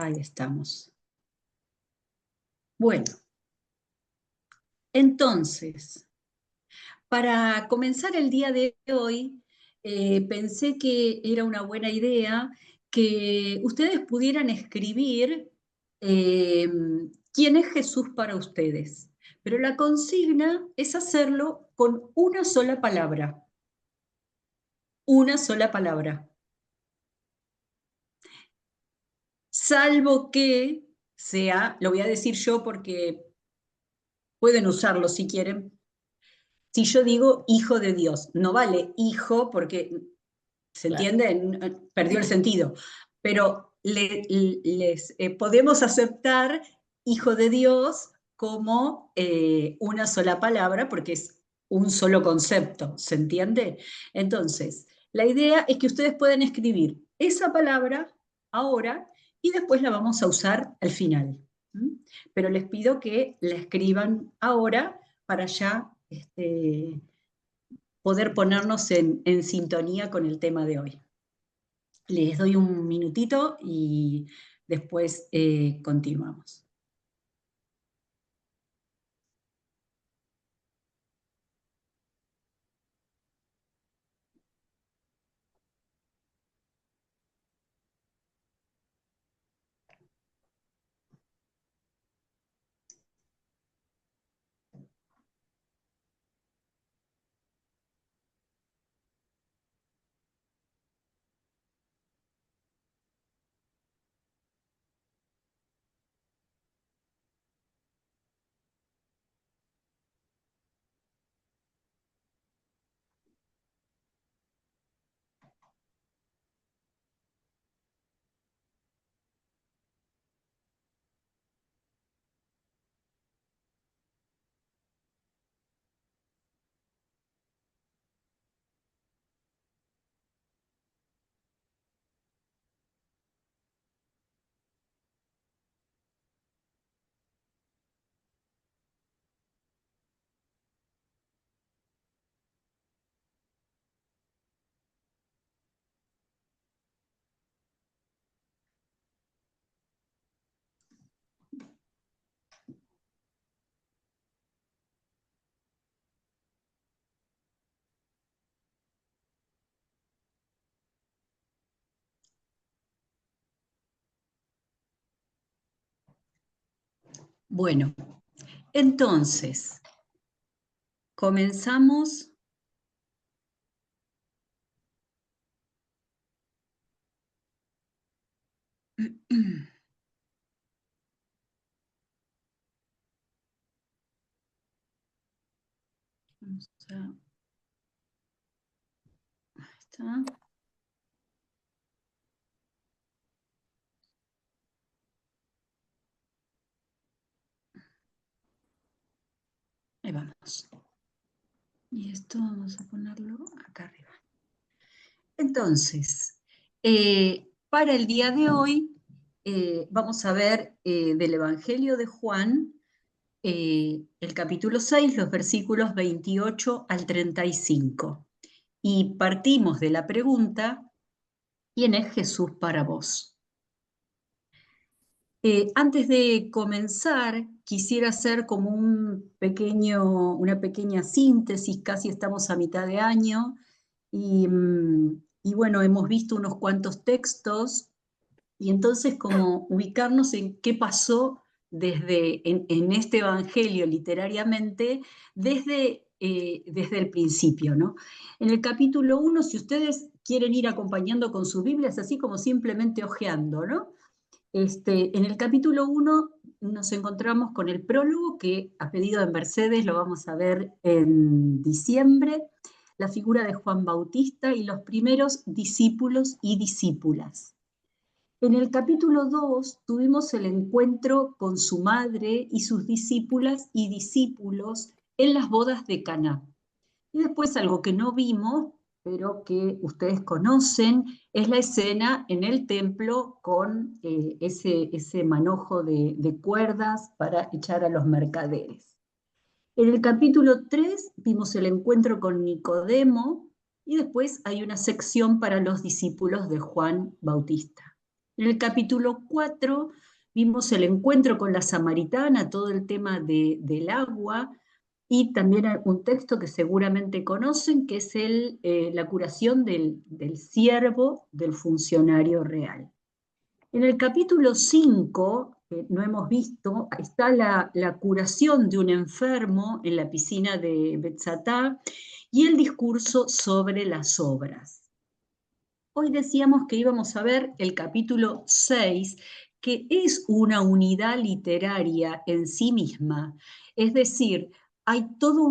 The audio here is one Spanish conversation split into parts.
Ahí estamos. Bueno, entonces, para comenzar el día de hoy, pensé que era una buena idea que ustedes pudieran escribir eh, quién es Jesús para ustedes. Pero la consigna es hacerlo con una sola palabra. Una sola palabra. Salvo que sea, lo voy a decir yo porque pueden usarlo si quieren. Si yo digo hijo de Dios, no vale hijo porque, ¿se entiende? Perdió el sentido. Pero les podemos aceptar hijo de Dios como una sola palabra porque es un solo concepto, ¿se entiende? Entonces, la idea es que ustedes pueden escribir esa palabra ahora y después la vamos a usar al final. Pero les pido que la escriban ahora para ya poder ponernos en sintonía con el tema de hoy. Les doy un minutito y después continuamos. Bueno, entonces, comenzamos. Vamos a, ahí está. Ahí vamos. Y esto vamos a ponerlo acá arriba. Entonces, para el día de hoy vamos a ver del Evangelio de Juan, el capítulo 6, los versículos 28 al 35. Y partimos de la pregunta, ¿quién es Jesús para vos? Antes de comenzar, quisiera hacer como una pequeña síntesis, casi estamos a mitad de año, y bueno, hemos visto unos cuantos textos, y entonces como ubicarnos en qué pasó en este evangelio literariamente desde el principio, ¿no? En el capítulo 1, si ustedes quieren ir acompañando con sus Biblias, así como simplemente hojeando, ¿no? En el capítulo 1 nos encontramos con el prólogo que a pedido de Mercedes lo vamos a ver en diciembre, la figura de Juan Bautista y los primeros discípulos y discípulas. En el capítulo 2 tuvimos el encuentro con su madre y sus discípulas y discípulos en las bodas de Caná. Y después algo que no vimos, pero que ustedes conocen, es la escena en el templo con ese manojo de cuerdas para echar a los mercaderes. En el capítulo 3 vimos el encuentro con Nicodemo y después hay una sección para los discípulos de Juan Bautista. En el capítulo 4 vimos el encuentro con la samaritana, todo el tema del agua, y también un texto que seguramente conocen, que es la curación del siervo del funcionario real. En el capítulo 5, que no hemos visto, está la curación de un enfermo en la piscina de Betzatá y el discurso sobre las obras. Hoy decíamos que íbamos a ver el capítulo 6, que es una unidad literaria en sí misma. Es decir, hay todo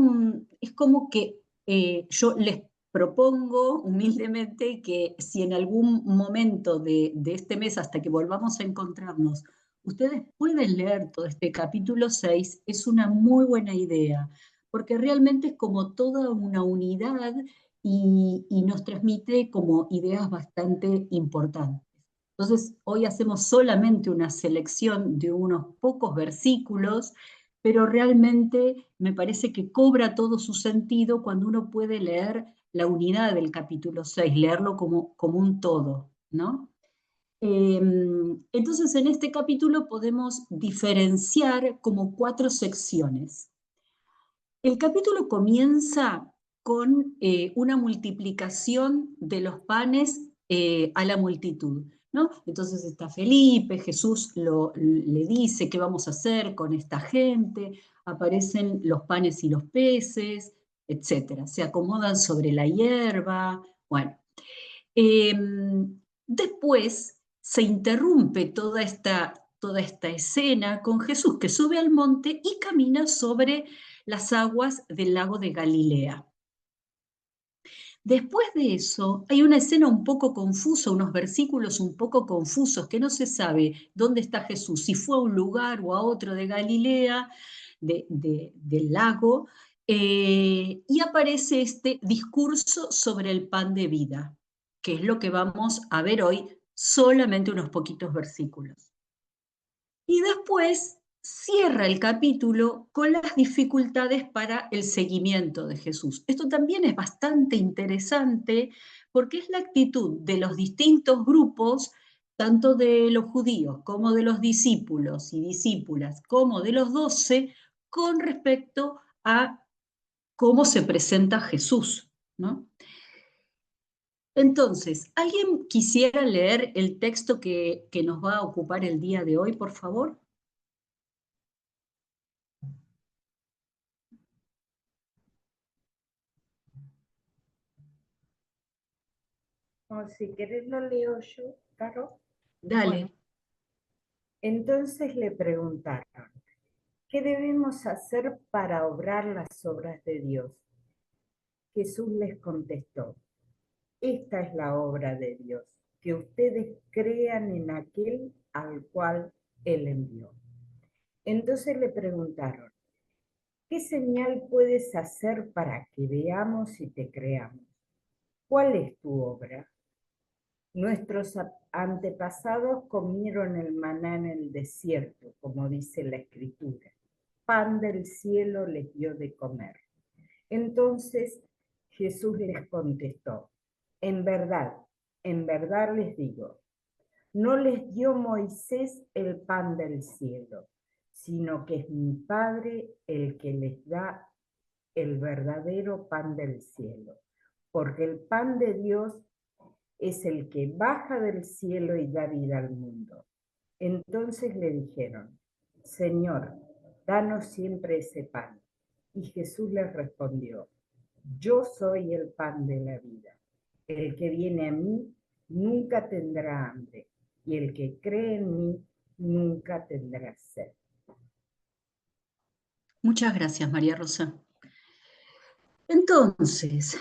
es como que yo les propongo humildemente que si en algún momento de este mes, hasta que volvamos a encontrarnos, ustedes pueden leer todo este capítulo 6, es una muy buena idea, porque realmente es como toda una unidad y nos transmite como ideas bastante importantes. Entonces, hoy hacemos solamente una selección de unos pocos versículos, pero realmente me parece que cobra todo su sentido cuando uno puede leer la unidad del capítulo 6, leerlo como un todo, ¿no? Entonces, en este capítulo podemos diferenciar como 4 secciones. El capítulo comienza con una multiplicación de los panes a la multitud, ¿no? Entonces está Felipe, Jesús le dice qué vamos a hacer con esta gente, aparecen los panes y los peces, etc. Se acomodan sobre la hierba, bueno. Eh, Después se interrumpe toda esta escena con Jesús que sube al monte y camina sobre las aguas del lago de Galilea. Después de eso, hay una escena un poco confusa, unos versículos un poco confusos, que no se sabe dónde está Jesús, si fue a un lugar o a otro de Galilea, del lago, y aparece este discurso sobre el pan de vida, que es lo que vamos a ver hoy, solamente unos poquitos versículos. Y después cierra el capítulo con las dificultades para el seguimiento de Jesús. Esto también es bastante interesante porque es la actitud de los distintos grupos, tanto de los judíos como de los discípulos y discípulas, como de los 12, con respecto a cómo se presenta Jesús, ¿no? Entonces, ¿alguien quisiera leer el texto que nos va a ocupar el día de hoy, por favor? O si querés lo leo yo, Caro. Dale. Bueno, entonces le preguntaron, ¿qué debemos hacer para obrar las obras de Dios? Jesús les contestó, esta es la obra de Dios, que ustedes crean en aquel al cual Él envió. Entonces le preguntaron, ¿qué señal puedes hacer para que veamos y te creamos? ¿Cuál es tu obra? Nuestros antepasados comieron el maná en el desierto, como dice la Escritura. Pan del cielo les dio de comer. Entonces Jesús les contestó, en verdad les digo, no les dio Moisés el pan del cielo, sino que es mi Padre el que les da el verdadero pan del cielo, porque el pan de Dios es el que baja del cielo y da vida al mundo. Entonces le dijeron, Señor, danos siempre ese pan. Y Jesús les respondió, yo soy el pan de la vida. El que viene a mí nunca tendrá hambre, y el que cree en mí nunca tendrá sed. Muchas gracias, María Rosa. Entonces,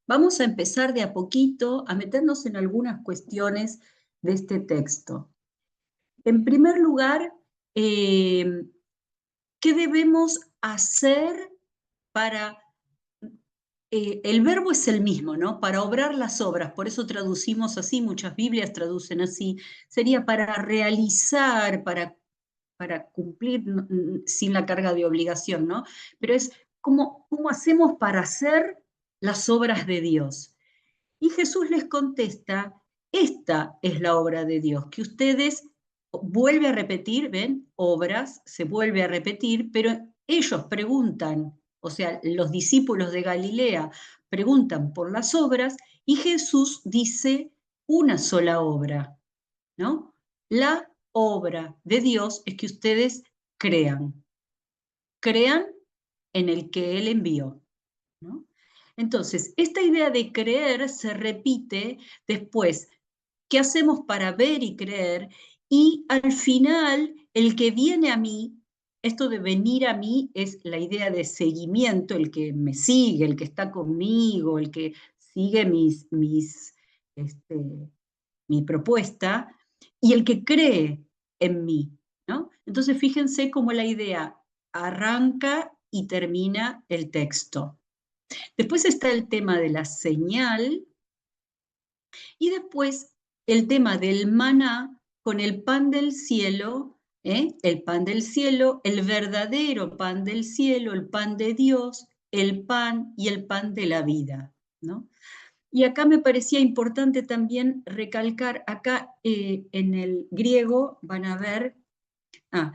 vamos a empezar de a poquito a meternos en algunas cuestiones de este texto. En primer lugar, ¿qué debemos hacer para... el verbo es el mismo, ¿no? Para obrar las obras, por eso traducimos así, muchas Biblias traducen así, sería para realizar, para cumplir sin la carga de obligación, ¿no? Pero es cómo hacemos para hacer las obras de Dios. Y Jesús les contesta esta es la obra de Dios, que ustedes vuelve a repetir, ¿ven? Obras, se vuelve a repetir, pero ellos preguntan, o sea, los discípulos de Galilea preguntan por las obras y Jesús dice una sola obra, ¿no? La obra de Dios es que ustedes crean en el que Él envió, ¿no? Entonces, esta idea de creer se repite después. ¿Qué hacemos para ver y creer? Y al final, el que viene a mí, esto de venir a mí es la idea de seguimiento, el que me sigue, el que está conmigo, el que sigue mi propuesta, y el que cree en mí, ¿no? Entonces, fíjense cómo la idea arranca y termina el texto. Después está el tema de la señal, y después el tema del maná con el pan del cielo, el pan del cielo, el verdadero pan del cielo, el pan de Dios, el pan y el pan de la vida, ¿no? Y acá me parecía importante también recalcar, acá en el griego van a ver, ah,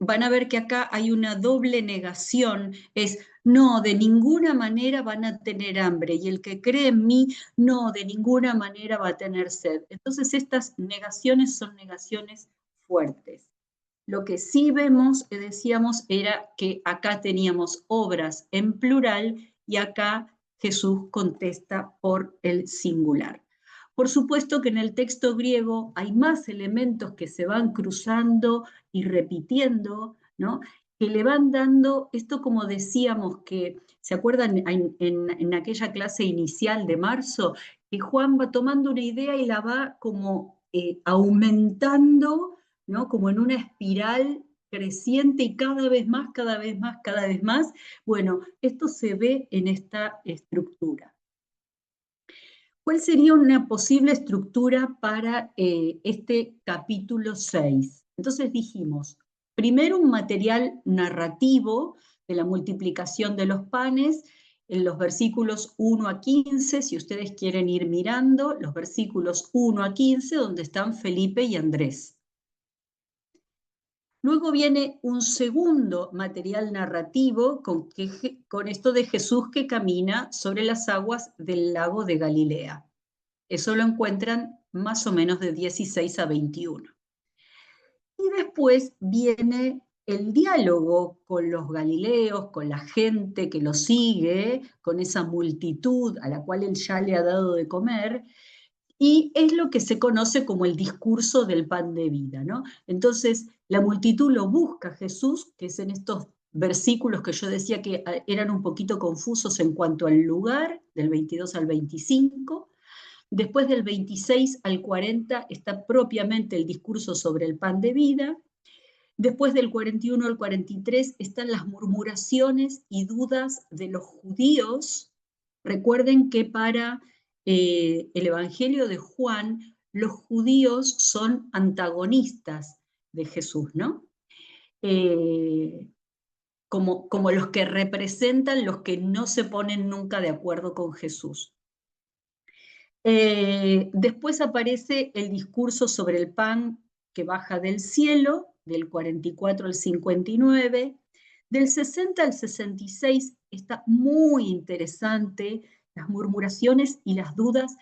van a ver que acá hay una doble negación, es no, de ninguna manera van a tener hambre, y el que cree en mí, no, de ninguna manera va a tener sed. Entonces estas negaciones son negaciones fuertes. Lo que sí vemos, decíamos, era que acá teníamos obras en plural y acá Jesús contesta por el singular. Por supuesto que en el texto griego hay más elementos que se van cruzando y repitiendo, ¿no? Que le van dando, esto como decíamos, que ¿se acuerdan en aquella clase inicial de marzo? Que Juan va tomando una idea y la va como aumentando, ¿no? Como en una espiral creciente y cada vez más, cada vez más, cada vez más. Bueno, esto se ve en esta estructura. ¿Cuál sería una posible estructura para este capítulo 6? Entonces dijimos, primero un material narrativo de la multiplicación de los panes, en los versículos 1 a 15, si ustedes quieren ir mirando, los versículos 1 a 15, donde están Felipe y Andrés. Luego viene un segundo material narrativo con esto de Jesús que camina sobre las aguas del lago de Galilea. Eso lo encuentran más o menos de 16 a 21. Y después viene el diálogo con los galileos, con la gente que lo sigue, con esa multitud a la cual él ya le ha dado de comer, y es lo que se conoce como el discurso del pan de vida, ¿no? Entonces, la multitud lo busca a Jesús, que es en estos versículos que yo decía que eran un poquito confusos en cuanto al lugar, del 22 al 25. Después del 26 al 40 está propiamente el discurso sobre el pan de vida. Después del 41 al 43 están las murmuraciones y dudas de los judíos. Recuerden que para el Evangelio de Juan, los judíos son antagonistas de Jesús, ¿no? Como los que representan los que no se ponen nunca de acuerdo con Jesús. Después aparece el discurso sobre el pan que baja del cielo, del 44 al 59. Del 60 al 66 está muy interesante las murmuraciones y las dudas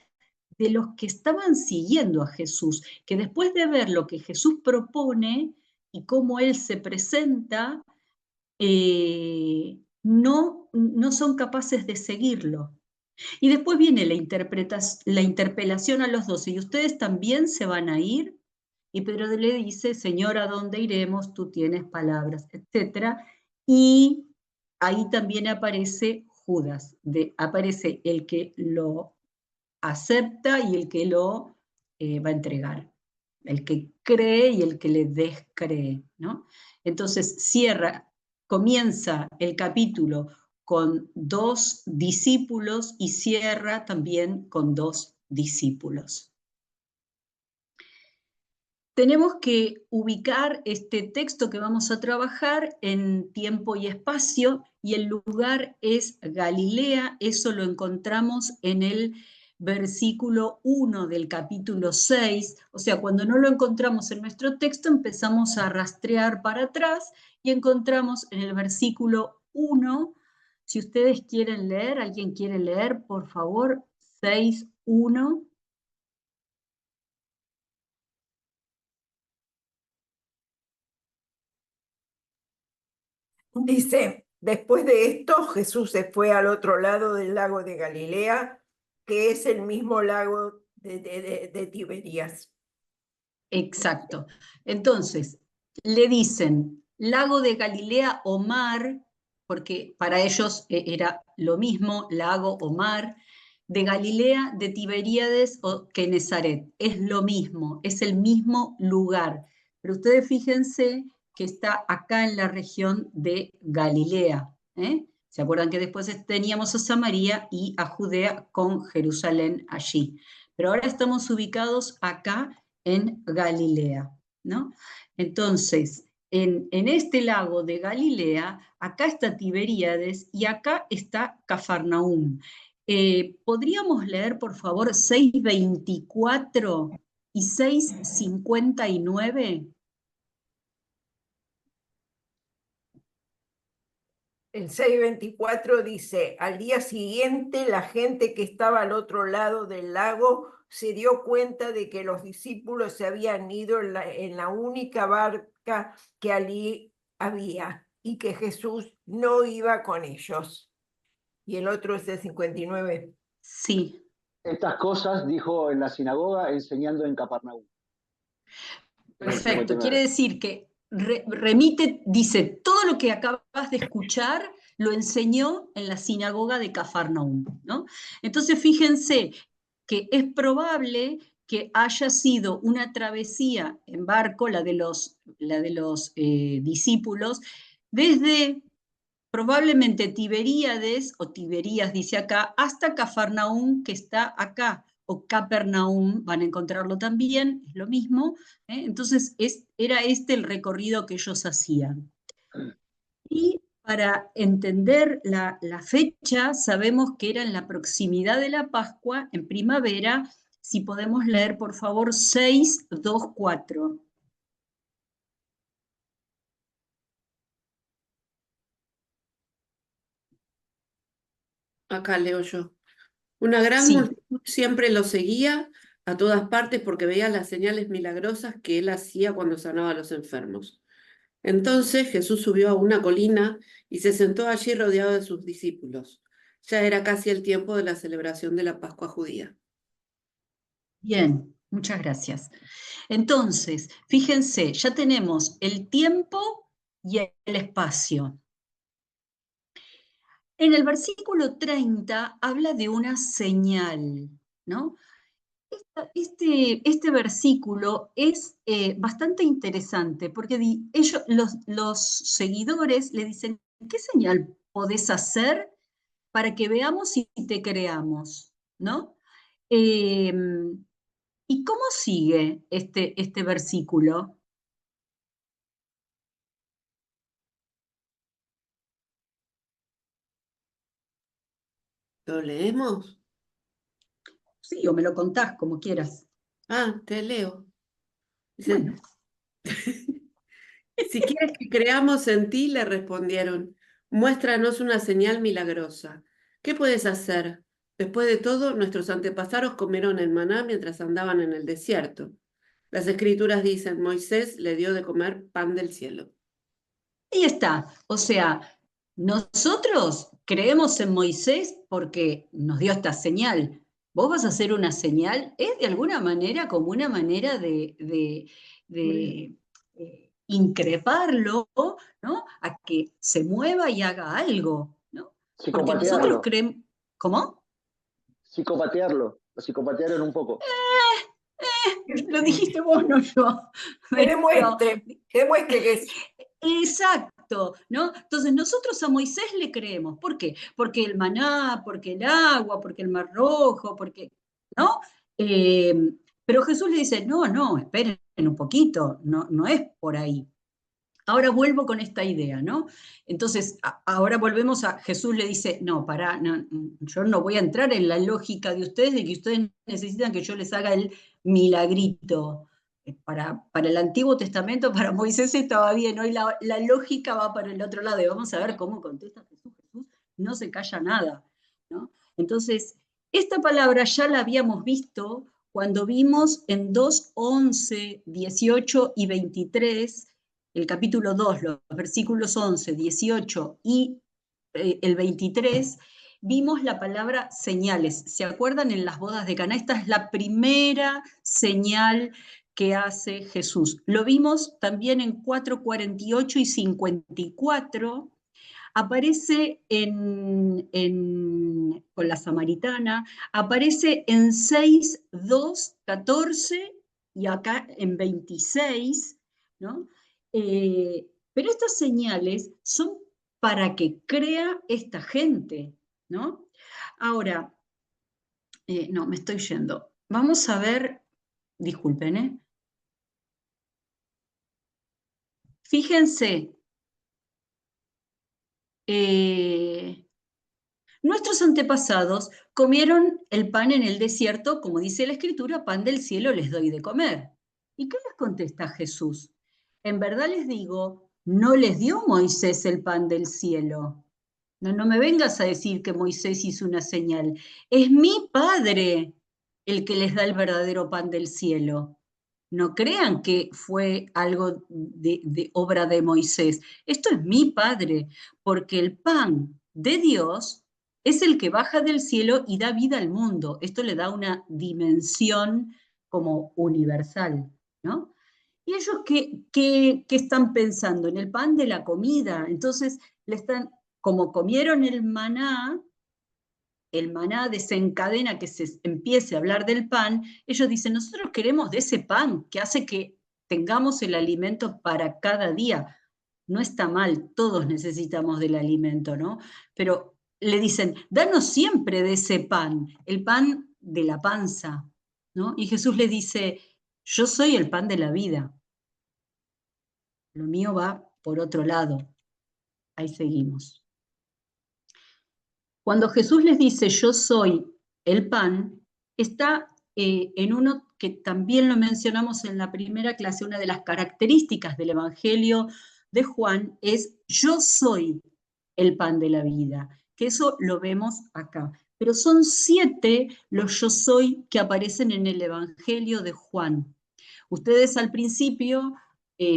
de los que estaban siguiendo a Jesús, que después de ver lo que Jesús propone y cómo Él se presenta, no son capaces de seguirlo. Y después viene la interpelación a los 12, y ustedes también se van a ir. Y Pedro le dice, Señor, ¿a dónde iremos? Tú tienes palabras, etc. Y ahí también aparece Judas, aparece el que lo acepta y el que lo va a entregar, el que cree y el que le descree, ¿no? Entonces comienza el capítulo con 2 discípulos y cierra también con 2 discípulos. Tenemos que ubicar este texto que vamos a trabajar en tiempo y espacio, y el lugar es Galilea. Eso lo encontramos en el versículo 1 del capítulo 6, o sea, cuando no lo encontramos en nuestro texto, empezamos a rastrear para atrás y encontramos en el versículo 1, si ustedes quieren leer, ¿alguien quiere leer, por favor? 6:1. Dice, después de esto, Jesús se fue al otro lado del lago de Galilea, que es el mismo lago de Tiberías. Exacto. Entonces, le dicen lago de Galilea o mar, porque para ellos era lo mismo, lago o mar, de Galilea, de Tiberíades o Genesaret. Es lo mismo, es el mismo lugar. Pero ustedes fíjense que está acá en la región de Galilea. ¿Se acuerdan que después teníamos a Samaria y a Judea con Jerusalén allí? Pero ahora estamos ubicados acá en Galilea, ¿no? Entonces, en este lago de Galilea, acá está Tiberíades y acá está Cafarnaúm. ¿Podríamos leer, por favor, 6:24 y 6:59? El 6:24 dice, al día siguiente la gente que estaba al otro lado del lago se dio cuenta de que los discípulos se habían ido en la única barca que allí había y que Jesús no iba con ellos. Y el otro es el 59. Sí. Estas cosas dijo en la sinagoga enseñando en Capernaum. Perfecto, quiere decir que remite, dice, todo lo que acabas de escuchar lo enseñó en la sinagoga de Cafarnaúm, ¿no? Entonces fíjense que es probable que haya sido una travesía en barco, la de los discípulos, desde probablemente Tiberíades, o Tiberías dice acá, hasta Cafarnaúm, que está acá, o Capernaum, van a encontrarlo también, es lo mismo. Entonces era este el recorrido que ellos hacían. Y para entender la fecha, sabemos que era en la proximidad de la Pascua, en primavera. Si podemos leer, por favor, 6:24. Acá leo yo. Una gran Sí. multitud siempre lo seguía a todas partes porque veía las señales milagrosas que él hacía cuando sanaba a los enfermos. Entonces Jesús subió a una colina y se sentó allí rodeado de sus discípulos. Ya era casi el tiempo de la celebración de la Pascua judía. Bien, muchas gracias. Entonces, fíjense, ya tenemos el tiempo y el espacio. En el versículo 30 habla de una señal, ¿no? Este versículo es bastante interesante porque ellos, los seguidores le dicen, ¿qué señal podés hacer para que veamos y te creamos? ¿No? ¿Y cómo sigue este versículo? ¿Lo leemos? Sí, o me lo contás como quieras. Ah, te leo. Dice, Bueno, si quieres que creamos en ti, le respondieron, muéstranos una señal milagrosa. ¿Qué puedes hacer? Después de todo, nuestros antepasados comieron el maná mientras andaban en el desierto. Las escrituras dicen, Moisés le dio de comer pan del cielo. ahí está. O sea, nosotros creemos en Moisés porque nos dio esta señal. Vos vas a hacer una señal, es de alguna manera como una manera de increparlo, ¿no? A que se mueva y haga algo, ¿no? Porque nosotros Psicopatearlo. creemos. ¿Cómo? Psicopatearlo. Lo psicopatearon un poco. Lo dijiste vos, no yo. Que demuestre que es. Exacto, ¿no? Entonces nosotros a Moisés le creemos. ¿Por qué? Porque el maná, porque el agua, porque el mar rojo, porque, ¿no? Pero Jesús le dice, no, esperen un poquito, no es por ahí. Ahora vuelvo con esta idea, ¿no? Entonces, ahora volvemos a, Jesús le dice, no, pará, no, yo no voy a entrar en la lógica de ustedes, de que ustedes necesitan que yo les haga el milagrito. Para el Antiguo Testamento, para Moisés estaba bien, hoy la lógica va para el otro lado, y vamos a ver cómo contesta Jesús. Jesús no se calla nada, ¿no? Entonces, esta palabra ya la habíamos visto cuando vimos en 2, 11, 18 y 23, el capítulo 2, los versículos 11, 18 y el 23, vimos la palabra señales. ¿Se acuerdan en las bodas de Caná? Esta es la primera señal que hace Jesús. Lo vimos también en 4, 48 y 54. Aparece con la samaritana, aparece en 6, 2, 14 y acá en 26, ¿no? Pero estas señales son para que crea esta gente, ¿no? Ahora, no, me estoy yendo. Vamos a ver, disculpen, ¿eh? Fíjense, nuestros antepasados comieron el pan en el desierto, como dice la Escritura, pan del cielo les doy de comer. ¿Y qué les contesta Jesús? En verdad les digo, no les dio Moisés el pan del cielo. No me vengas a decir que Moisés hizo una señal. Es mi Padre el que les da el verdadero pan del cielo. No crean que fue algo de obra de Moisés. Esto es mi Padre, porque el pan de Dios es el que baja del cielo y da vida al mundo. Esto le da una dimensión como universal, ¿no? ¿Y ellos qué están pensando? En el pan de la comida. Entonces, como comieron el maná desencadena que se empiece a hablar del pan, ellos dicen, nosotros queremos de ese pan que hace que tengamos el alimento para cada día. No está mal, todos necesitamos del alimento, ¿no? Pero le dicen, danos siempre de ese pan, el pan de la panza, ¿no? Y Jesús le dice, yo soy el pan de la vida. Lo mío va por otro lado. Ahí seguimos. Cuando Jesús les dice, yo soy el pan, está en uno que también lo mencionamos en la primera clase, una de las características del Evangelio de Juan es, yo soy el pan de la vida, que eso lo vemos acá. Pero son 7 los yo soy que aparecen en el Evangelio de Juan. Ustedes al principio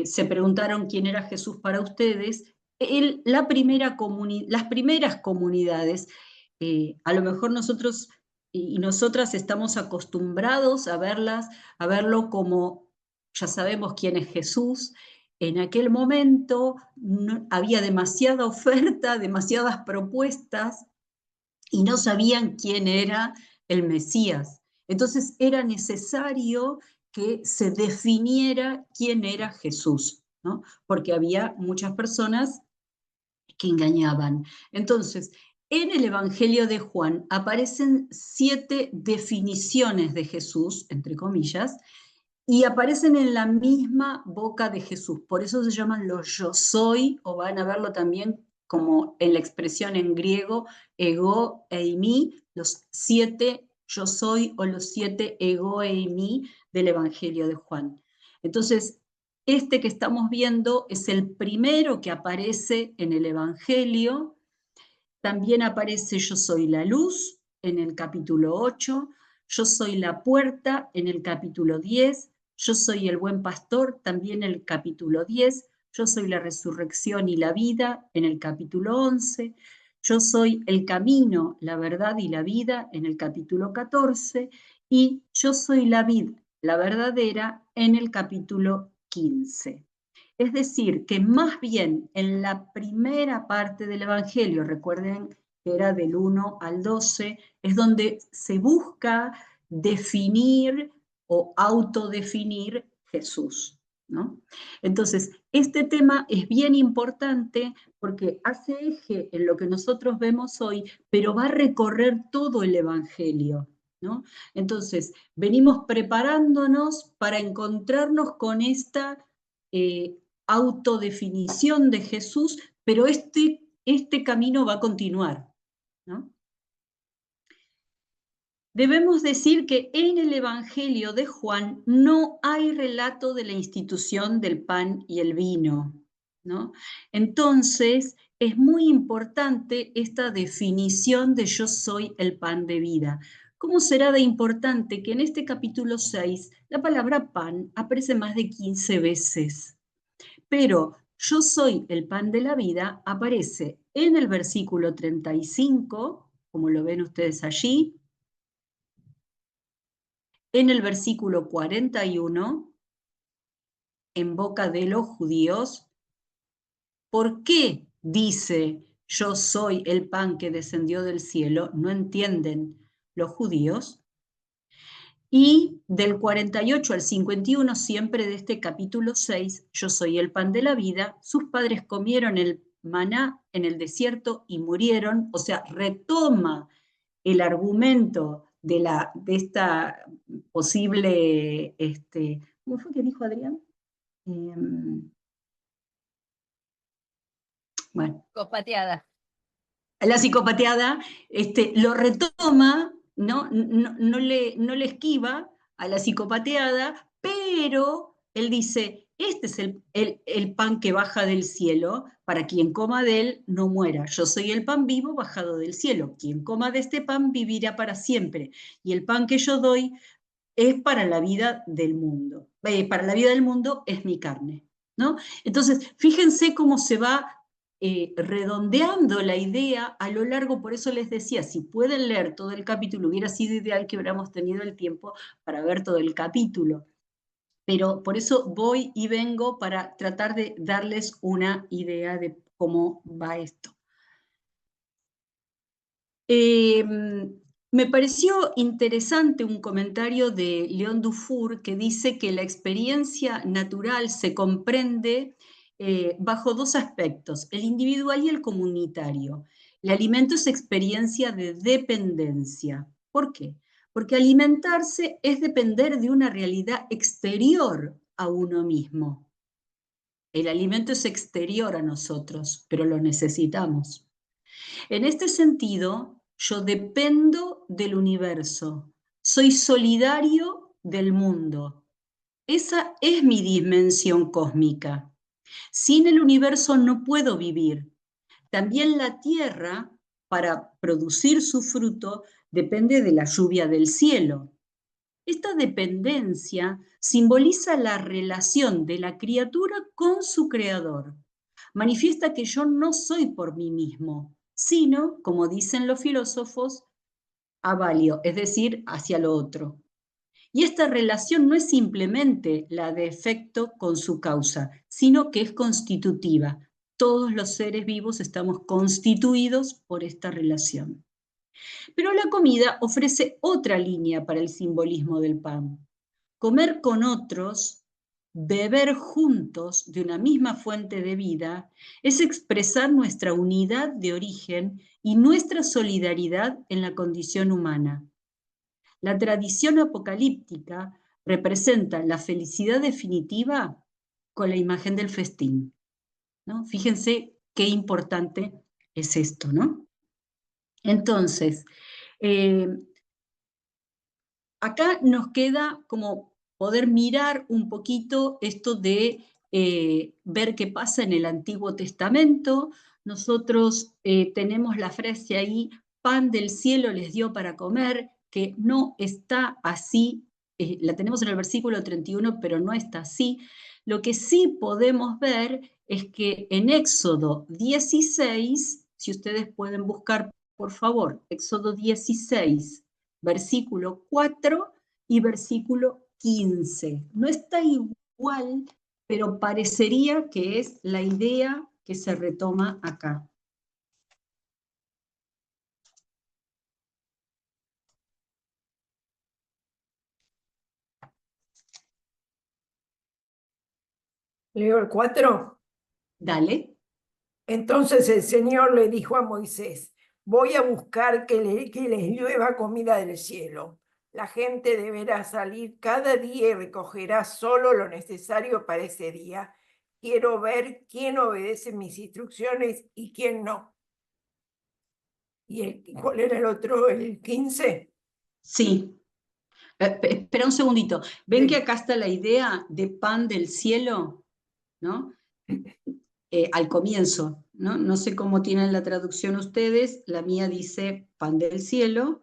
se preguntaron quién era Jesús para ustedes. Las primeras comunidades, a lo mejor nosotros y nosotras estamos acostumbrados a verlo como, ya sabemos quién es Jesús. En aquel momento había demasiada oferta, demasiadas propuestas, y no sabían quién era el Mesías. Entonces era necesario que se definiera quién era Jesús, ¿no? Porque había muchas personas que engañaban. Entonces, en el Evangelio de Juan aparecen 7 definiciones de Jesús, entre comillas, y aparecen en la misma boca de Jesús. Por eso se llaman los yo soy, o van a verlo también como en la expresión en griego, ego eimi, los 7 yo soy o los 7 ego eimi del Evangelio de Juan. Entonces, este que estamos viendo es el primero que aparece en el Evangelio. También aparece yo soy la luz en el capítulo 8, yo soy la puerta en el capítulo 10, yo soy el buen pastor también en el capítulo 10, yo soy la resurrección y la vida en el capítulo 11, yo soy el camino, la verdad y la vida en el capítulo 14 y yo soy la vid, la verdadera en el capítulo 15. Es decir, que más bien en la primera parte del Evangelio, recuerden que era del 1 al 12, es donde se busca definir o autodefinir Jesús, ¿no? Entonces, este tema es bien importante porque hace eje en lo que nosotros vemos hoy, pero va a recorrer todo el Evangelio, ¿no? Entonces, venimos preparándonos para encontrarnos con esta autodefinición de Jesús, pero este camino va a continuar, ¿no? Debemos decir que en el Evangelio de Juan no hay relato de la institución del pan y el vino, ¿no? Entonces, es muy importante esta definición de yo soy el pan de vida. ¿Cómo será de importante que en este capítulo 6 la palabra pan aparece más de 15 veces? Pero yo soy el pan de la vida aparece en el versículo 35, como lo ven ustedes allí, en el versículo 41, en boca de los judíos. ¿Por qué dice yo soy el pan que descendió del cielo? No entienden los judíos. Y del 48 al 51, siempre de este capítulo 6, yo soy el pan de la vida, sus padres comieron el maná en el desierto y murieron, o sea, retoma el argumento de esta posible, ¿cómo fue que dijo Adrián? Bueno. Psicopateada. La psicopateada lo retoma, ¿no? No le esquiva a la psicopateada, pero él dice, este es el pan que baja del cielo, para quien coma de él no muera. Yo soy el pan vivo bajado del cielo. Quien coma de este pan vivirá para siempre. Y el pan que yo doy es para la vida del mundo. Para la vida del mundo es mi carne, ¿no? Entonces, fíjense cómo se va redondeando la idea a lo largo. Por eso les decía, si pueden leer todo el capítulo, hubiera sido ideal que hubiéramos tenido el tiempo para ver todo el capítulo. Pero por eso voy y vengo para tratar de darles una idea de cómo va esto. Me pareció interesante un comentario de León Dufour que dice que la experiencia natural se comprende bajo dos aspectos, el individual y el comunitario. El alimento es experiencia de dependencia. ¿Por qué? Porque alimentarse es depender de una realidad exterior a uno mismo. El alimento es exterior a nosotros, pero lo necesitamos. En este sentido, yo dependo del universo, soy solidario del mundo. Esa es mi dimensión cósmica. Sin el universo no puedo vivir. También la tierra, para producir su fruto, depende de la lluvia del cielo. Esta dependencia simboliza la relación de la criatura con su creador. Manifiesta que yo no soy por mí mismo, sino, como dicen los filósofos, avalio, es decir, hacia lo otro. Y esta relación no es simplemente la de efecto con su causa, sino que es constitutiva. Todos los seres vivos estamos constituidos por esta relación. Pero la comida ofrece otra línea para el simbolismo del pan. Comer con otros, beber juntos de una misma fuente de vida, es expresar nuestra unidad de origen y nuestra solidaridad en la condición humana. La tradición apocalíptica representa la felicidad definitiva con la imagen del festín, ¿no? Fíjense qué importante es esto, ¿no? Entonces, acá nos queda como poder mirar un poquito esto de ver qué pasa en el Antiguo Testamento. Nosotros tenemos la frase ahí, pan del cielo les dio para comer, que no está así, la tenemos en el versículo 31, pero no está así. Lo que sí podemos ver es que en Éxodo 16, si ustedes pueden buscar, por favor, Éxodo 16, versículo 4 y versículo 15. No está igual, pero parecería que es la idea que se retoma acá. Leo el 4. Dale. Entonces el Señor le dijo a Moisés, voy a buscar que les llueva comida del cielo. La gente deberá salir cada día y recogerá solo lo necesario para ese día. quiero ver quién obedece mis instrucciones y quién no. ¿Y cuál era el otro, el 15? Sí. Espera un segundito. ¿Ven Sí. que acá está la idea de pan del cielo? ¿No? Al comienzo, ¿no? No sé cómo tienen la traducción ustedes, la mía dice pan del cielo.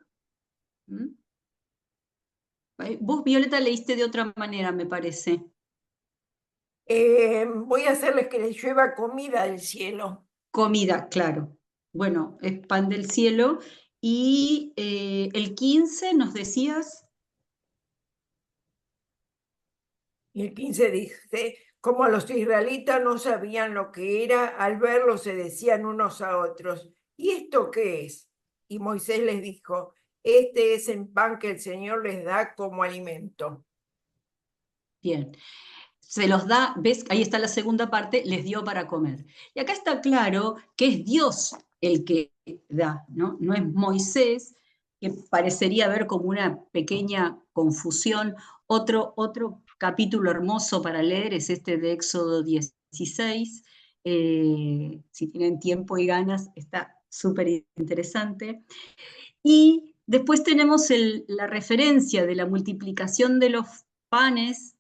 ¿Mm? Vos, Violeta, leíste de otra manera, me parece. Voy a hacerles que les llueva comida del cielo. Comida, claro. Bueno, es pan del cielo. Y el 15, ¿nos decías? Y el 15 dice, como los israelitas no sabían lo que era, al verlo se decían unos a otros, ¿y esto qué es? Y Moisés les dijo, este es el pan que el Señor les da como alimento. Bien. Se los da, ves, ahí está la segunda parte, les dio para comer. Y acá está claro que es Dios el que da, ¿no? No es Moisés, que parecería haber como una pequeña confusión. Otro capítulo hermoso para leer es este de Éxodo 16. Si tienen tiempo y ganas, está súper interesante. Y después tenemos la referencia de la multiplicación de los panes,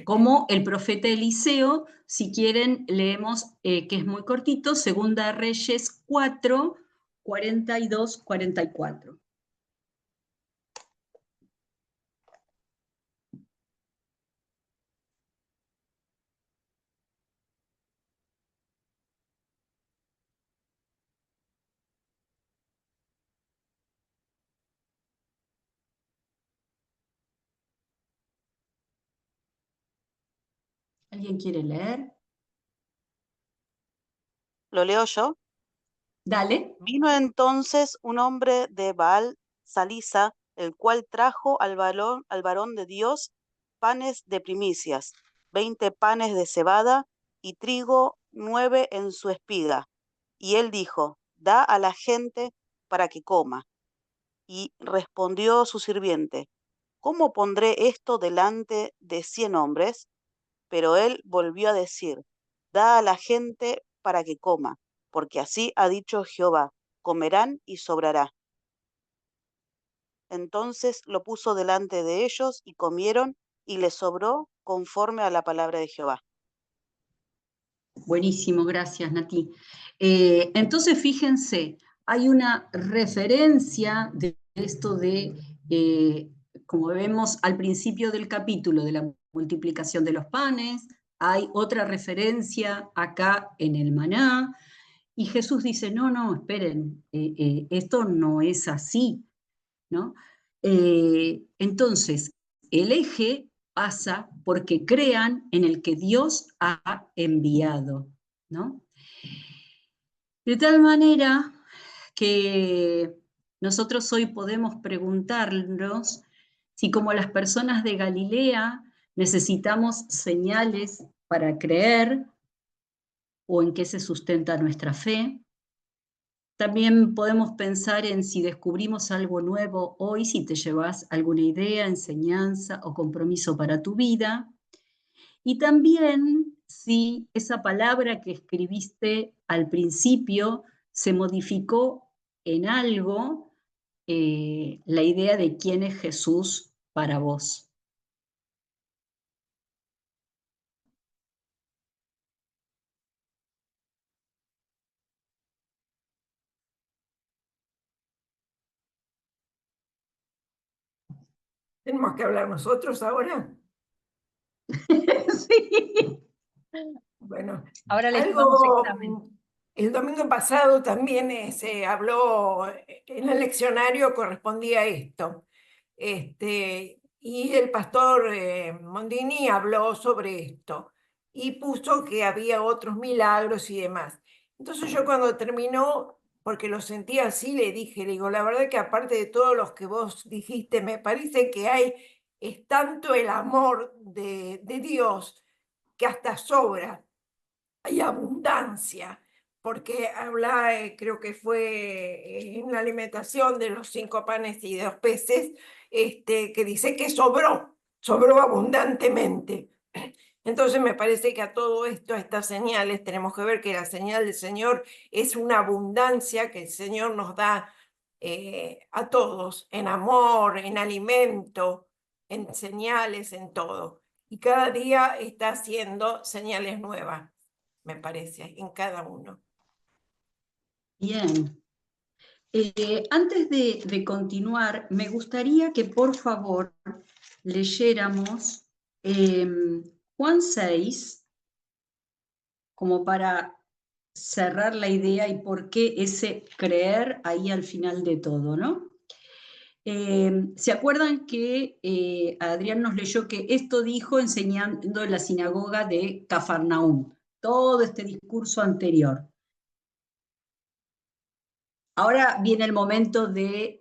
como el profeta Eliseo. Si quieren, leemos, que es muy cortito, Segunda Reyes 4, 42, 44. ¿Alguien quiere leer? ¿Lo leo yo? Dale. Vino entonces un hombre de Baal Salisa, el cual trajo al varón de Dios panes de primicias, 20 panes de cebada y trigo 9 en su espiga. Y él dijo, da a la gente para que coma. Y respondió su sirviente, ¿cómo pondré esto delante de 100 hombres? Pero él volvió a decir, da a la gente para que coma, porque así ha dicho Jehová, comerán y sobrará. Entonces lo puso delante de ellos y comieron, y les sobró conforme a la palabra de Jehová. Buenísimo, gracias, Nati. Entonces, fíjense, hay una referencia de esto de, como vemos al principio del capítulo, de la multiplicación de los panes. Hay otra referencia acá en el maná, y Jesús dice, no, no, esperen, esto no es así, ¿no? Entonces, el eje pasa porque crean en el que Dios ha enviado, ¿no? De tal manera que nosotros hoy podemos preguntarnos si, como las personas de Galilea, necesitamos señales para creer o en qué se sustenta nuestra fe. También podemos pensar en si descubrimos algo nuevo hoy, si te llevas alguna idea, enseñanza o compromiso para tu vida. Y también si esa palabra que escribiste al principio se modificó en algo, la idea de quién es Jesús para vos. ¿Tenemos que hablar nosotros ahora? Sí. Bueno, Ahora les tomamos examen. algo, el domingo pasado también se habló en el leccionario, correspondía a esto. Y el pastor Mondini habló sobre esto y puso que había otros milagros y demás. Entonces yo cuando terminó, porque lo sentía así, le digo, la verdad que aparte de todos los que vos dijiste, me parece que es tanto el amor de Dios que hasta sobra, hay abundancia, porque habla, creo que fue en la alimentación de los 5 panes y 2 peces, que dice que sobró abundantemente. Entonces me parece que a todo esto, a estas señales, tenemos que ver que la señal del Señor es una abundancia que el Señor nos da a todos, en amor, en alimento, en señales, en todo. Y cada día está haciendo señales nuevas, me parece, en cada uno. Bien. Antes de continuar, me gustaría que por favor leyéramos Juan 6, como para cerrar la idea y por qué ese creer ahí al final de todo, ¿no? ¿Se acuerdan que Adrián nos leyó que esto dijo enseñando en la sinagoga de Cafarnaúm? Todo este discurso anterior. Ahora viene el momento de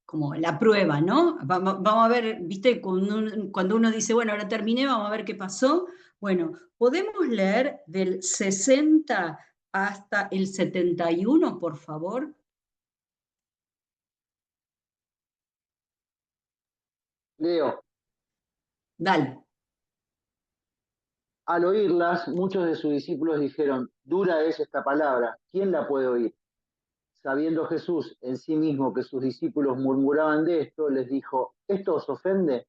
como la prueba, ¿no? Vamos a ver, viste, cuando uno dice, bueno, ahora terminé, vamos a ver qué pasó. Bueno, podemos leer del 60 hasta el 71, por favor. Leo. Dale. Al oírlas, muchos de sus discípulos dijeron, dura es esta palabra, ¿quién la puede oír? Sabiendo Jesús en sí mismo que sus discípulos murmuraban de esto, les dijo, ¿esto os ofende?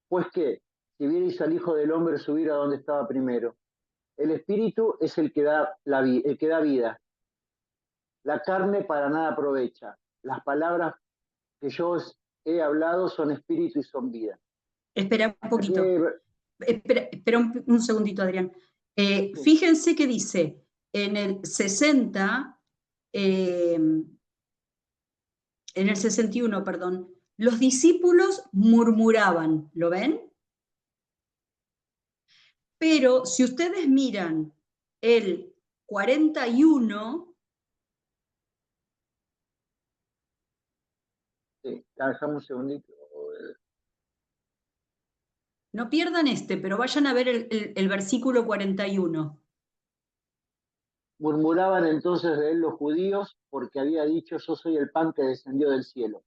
Pues qué, si vierais al Hijo del Hombre subir a donde estaba primero. El Espíritu es el que da vida. La carne para nada aprovecha. Las palabras que yo os he hablado son espíritu y son vida. Espera un poquito. Espera un segundito, Adrián. Fíjense que dice, en el 60, en el 61, perdón, los discípulos murmuraban, ¿lo ven? Pero si ustedes miran el 41... Sí, dejamos un segundito. No pierdan pero vayan a ver el versículo 41. Murmuraban entonces de él los judíos porque había dicho, yo soy el pan que descendió del cielo.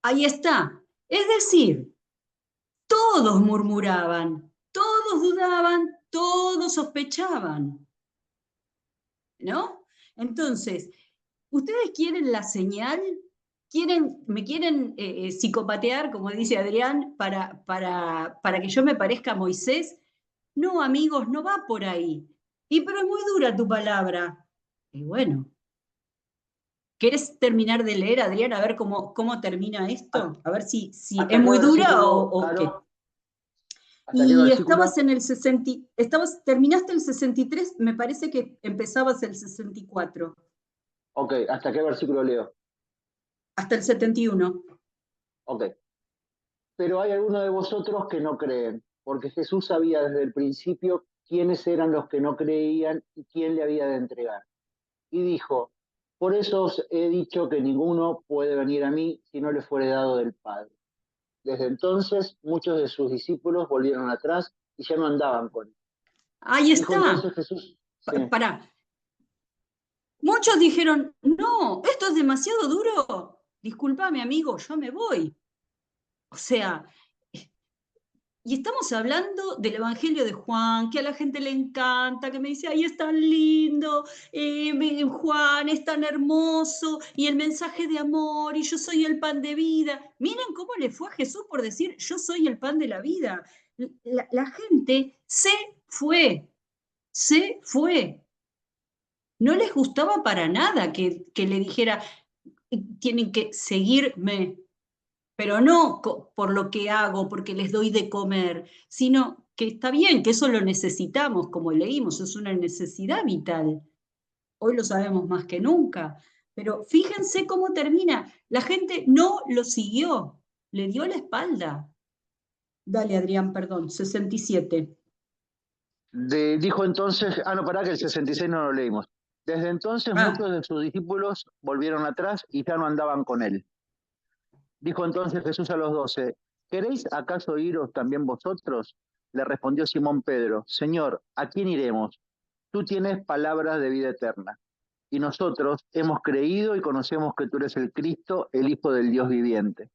Ahí está. Es decir, todos murmuraban, todos dudaban, todos sospechaban. ¿No? Entonces, ¿ustedes quieren la señal? ¿Me quieren psicopatear, como dice Adrián, para que yo me parezca a Moisés? No, amigos, no va por ahí. Pero es muy dura tu palabra. Y bueno, ¿querés terminar de leer, Adrián, a ver cómo termina esto? A ver si es muy dura o qué. Y estabas en el 60, terminaste el 63, me parece que empezabas el 64. Ok, ¿hasta qué versículo leo? Hasta el 71. Ok. Pero hay algunos de vosotros que no creen, porque Jesús sabía desde el principio quiénes eran los que no creían y quién le había de entregar. Y dijo, por eso os he dicho que ninguno puede venir a mí si no le fuere dado del Padre. Desde entonces, muchos de sus discípulos volvieron atrás y ya no andaban con él. Ahí Dijo está. entonces Jesús, sí. Pará. Muchos dijeron, no, esto es demasiado duro. Disculpame, amigo, yo me voy. O sea, y estamos hablando del Evangelio de Juan, que a la gente le encanta, que me dice, ay, es tan lindo, Juan es tan hermoso, y el mensaje de amor, y yo soy el pan de vida. Miren cómo le fue a Jesús por decir, yo soy el pan de la vida. La gente se fue. No les gustaba para nada que le dijera, tienen que seguirme, pero no por lo que hago, porque les doy de comer, sino que está bien, que eso lo necesitamos, como leímos, es una necesidad vital. Hoy lo sabemos más que nunca, pero fíjense cómo termina. La gente no lo siguió, le dio la espalda. Dale, Adrián, perdón, 67. Dijo entonces, no, pará que el 66 no lo leímos. Desde entonces muchos de sus discípulos volvieron atrás y ya no andaban con él. Dijo entonces Jesús a los 12, ¿queréis acaso iros también vosotros? Le respondió Simón Pedro, Señor, ¿a quién iremos? Tú tienes palabras de vida eterna. Y nosotros hemos creído y conocemos que tú eres el Cristo, el Hijo del Dios viviente.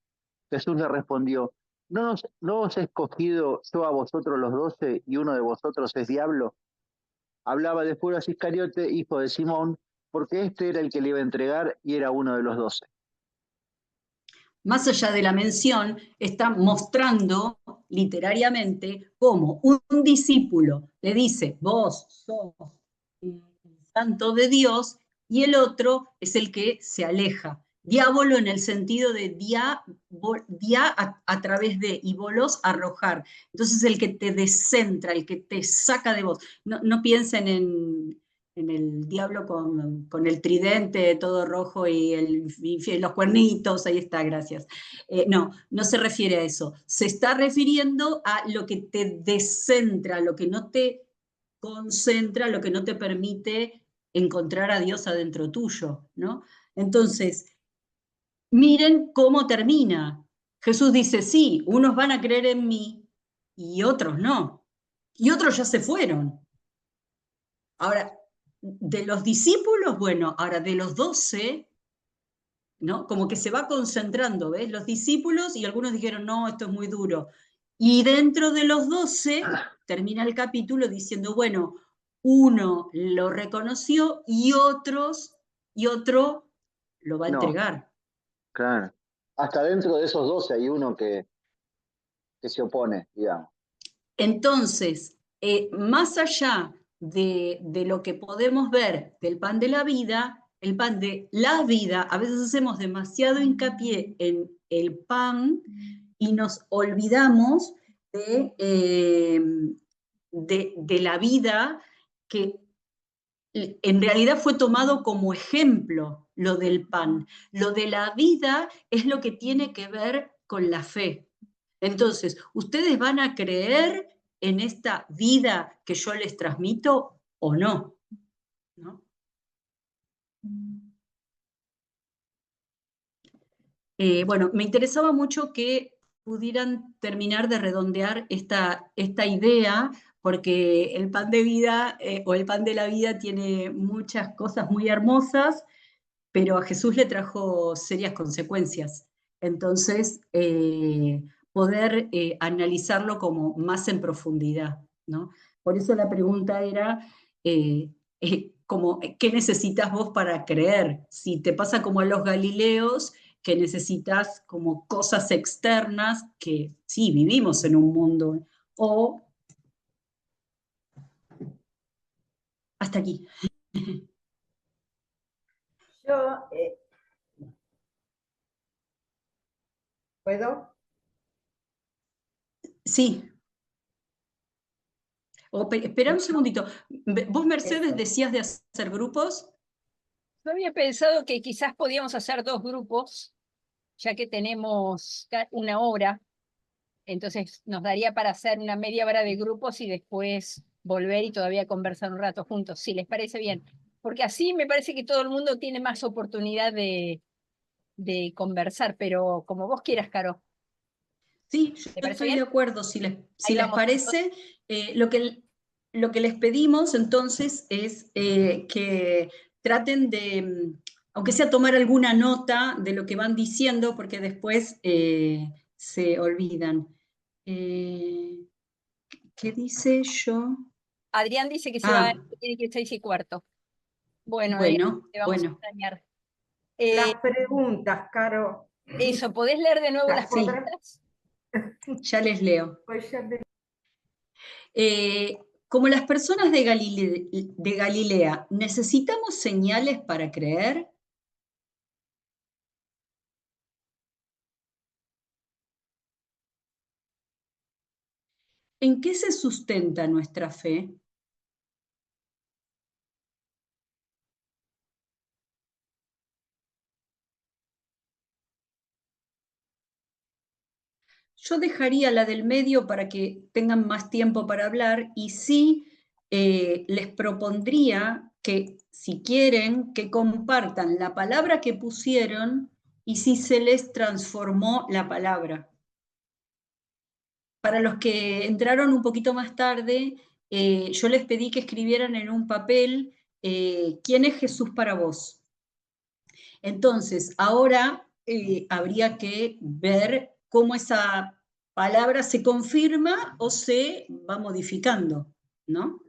Jesús le respondió, ¿No os he escogido yo a vosotros los 12 y uno de vosotros es diablo? Hablaba de Judas Iscariote, hijo de Simón, porque este era el que le iba a entregar y era uno de los 12. Más allá de la mención, está mostrando literariamente cómo un discípulo le dice, vos sos el santo de Dios, y el otro es el que se aleja. Diablo en el sentido de dia a través de, y bolos, arrojar. Entonces el que te descentra, el que te saca de vos. No piensen en el diablo con el tridente todo rojo y los cuernitos, ahí está, gracias. No se refiere a eso. Se está refiriendo a lo que te descentra, lo que no te concentra, lo que no te permite encontrar a Dios adentro tuyo, ¿no? Entonces, miren cómo termina. Jesús dice, sí, unos van a creer en mí y otros no. Y otros ya se fueron. Ahora, de los discípulos, bueno, ahora de los 12, ¿no? Como que se va concentrando, ¿ves? Los discípulos, y algunos dijeron, no, esto es muy duro. Y dentro de los 12, termina el capítulo diciendo, bueno, uno lo reconoció y otro lo va a No, entregar. claro. Hasta dentro de esos 12 hay uno que se opone, digamos. Entonces, más allá de lo que podemos ver del pan de la vida, el pan de la vida, a veces hacemos demasiado hincapié en el pan y nos olvidamos de la vida, que en realidad fue tomado como ejemplo lo del pan. Lo de la vida es lo que tiene que ver con la fe. Entonces, ¿ustedes van a creer en esta vida que yo les transmito o no? ¿No? Bueno, me interesaba mucho que pudieran terminar de redondear esta idea, porque el pan de vida o el pan de la vida tiene muchas cosas muy hermosas, pero a Jesús le trajo serias consecuencias. Entonces, poder analizarlo como más en profundidad, ¿no? Por eso la pregunta era, como, ¿qué necesitas vos para creer? Si te pasa como a los galileos, que necesitas como cosas externas, que sí, vivimos en un mundo, o hasta aquí. Yo, ¿puedo? Sí. Espera un segundito. ¿Vos, Mercedes, Eso. decías de hacer grupos? Yo había pensado que quizás podíamos hacer 2 grupos, ya que tenemos una hora, entonces nos daría para hacer una media hora de grupos y después volver y todavía conversar un rato juntos, si les parece bien. Porque así me parece que todo el mundo tiene más oportunidad de conversar, pero como vos quieras, Caro. Sí, ¿Te yo parece estoy bien? de acuerdo. Si les Ahí vamos. parece, lo que les pedimos entonces es que traten de, aunque sea tomar alguna nota de lo que van diciendo, porque después se olvidan. ¿Qué dice yo? Adrián dice que se va, Ah, que tiene que ir 6:15. Bueno, bueno, te vamos a bueno. extrañar. Las preguntas, Caro. Eso, ¿podés leer de nuevo ¿Las las Sí. preguntas? Ya les leo. Pues ya te- Como las personas de Galilea, ¿necesitamos señales para creer? ¿En qué se sustenta nuestra fe? Yo dejaría la del medio para que tengan más tiempo para hablar, y sí les propondría que, si quieren, que compartan la palabra que pusieron y si se les transformó la palabra. Para los que entraron un poquito más tarde, yo les pedí que escribieran en un papel ¿quién es Jesús para vos? Entonces, ahora habría que ver cómo esa palabra se confirma o se va modificando, ¿no?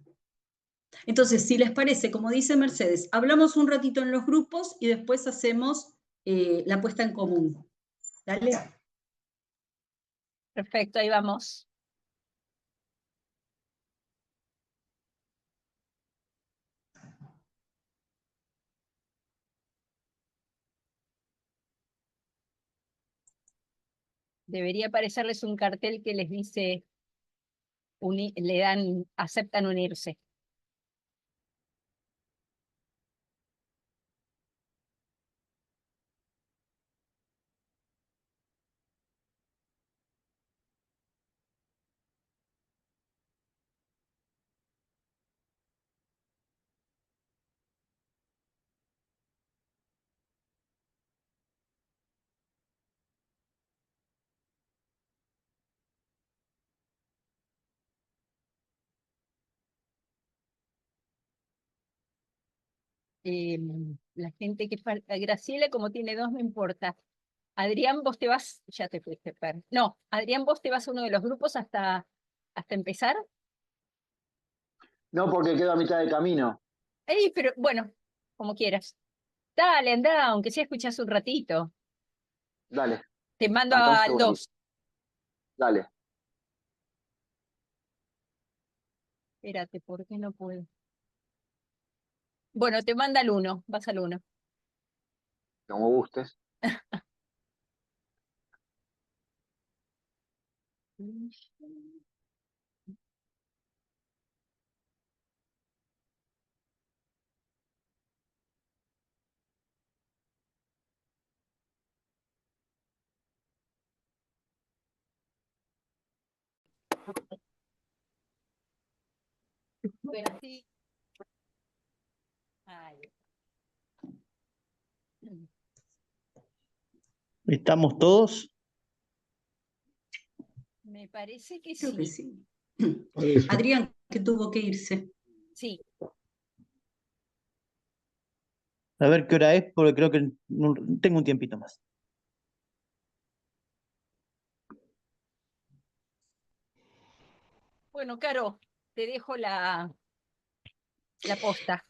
Entonces, si les parece, como dice Mercedes, hablamos un ratito en los grupos y después hacemos la puesta en común. Dale. Perfecto, ahí vamos. Debería aparecerles un cartel que les dice, aceptan unirse. La gente que falta, Graciela, como tiene dos, no importa. Adrián, vos te vas, ya te fuiste, Per. No, Adrián, vos te vas a uno de los grupos hasta empezar. No, porque quedo a mitad de camino. Ey, pero bueno, como quieras. Dale, anda, aunque sea escuchás un ratito. Dale, Te mando banca un al segundito. 2. Dale. Espérate, ¿por qué no puedo? Bueno, te manda al 1, vas al 1. Como gustes. Bueno, sí. Ay. ¿Estamos todos? Me parece que Creo que sí. sí. Adrián, que tuvo que irse. Sí. A ver qué hora es, porque creo que tengo un tiempito más. Bueno, Caro, te dejo la posta.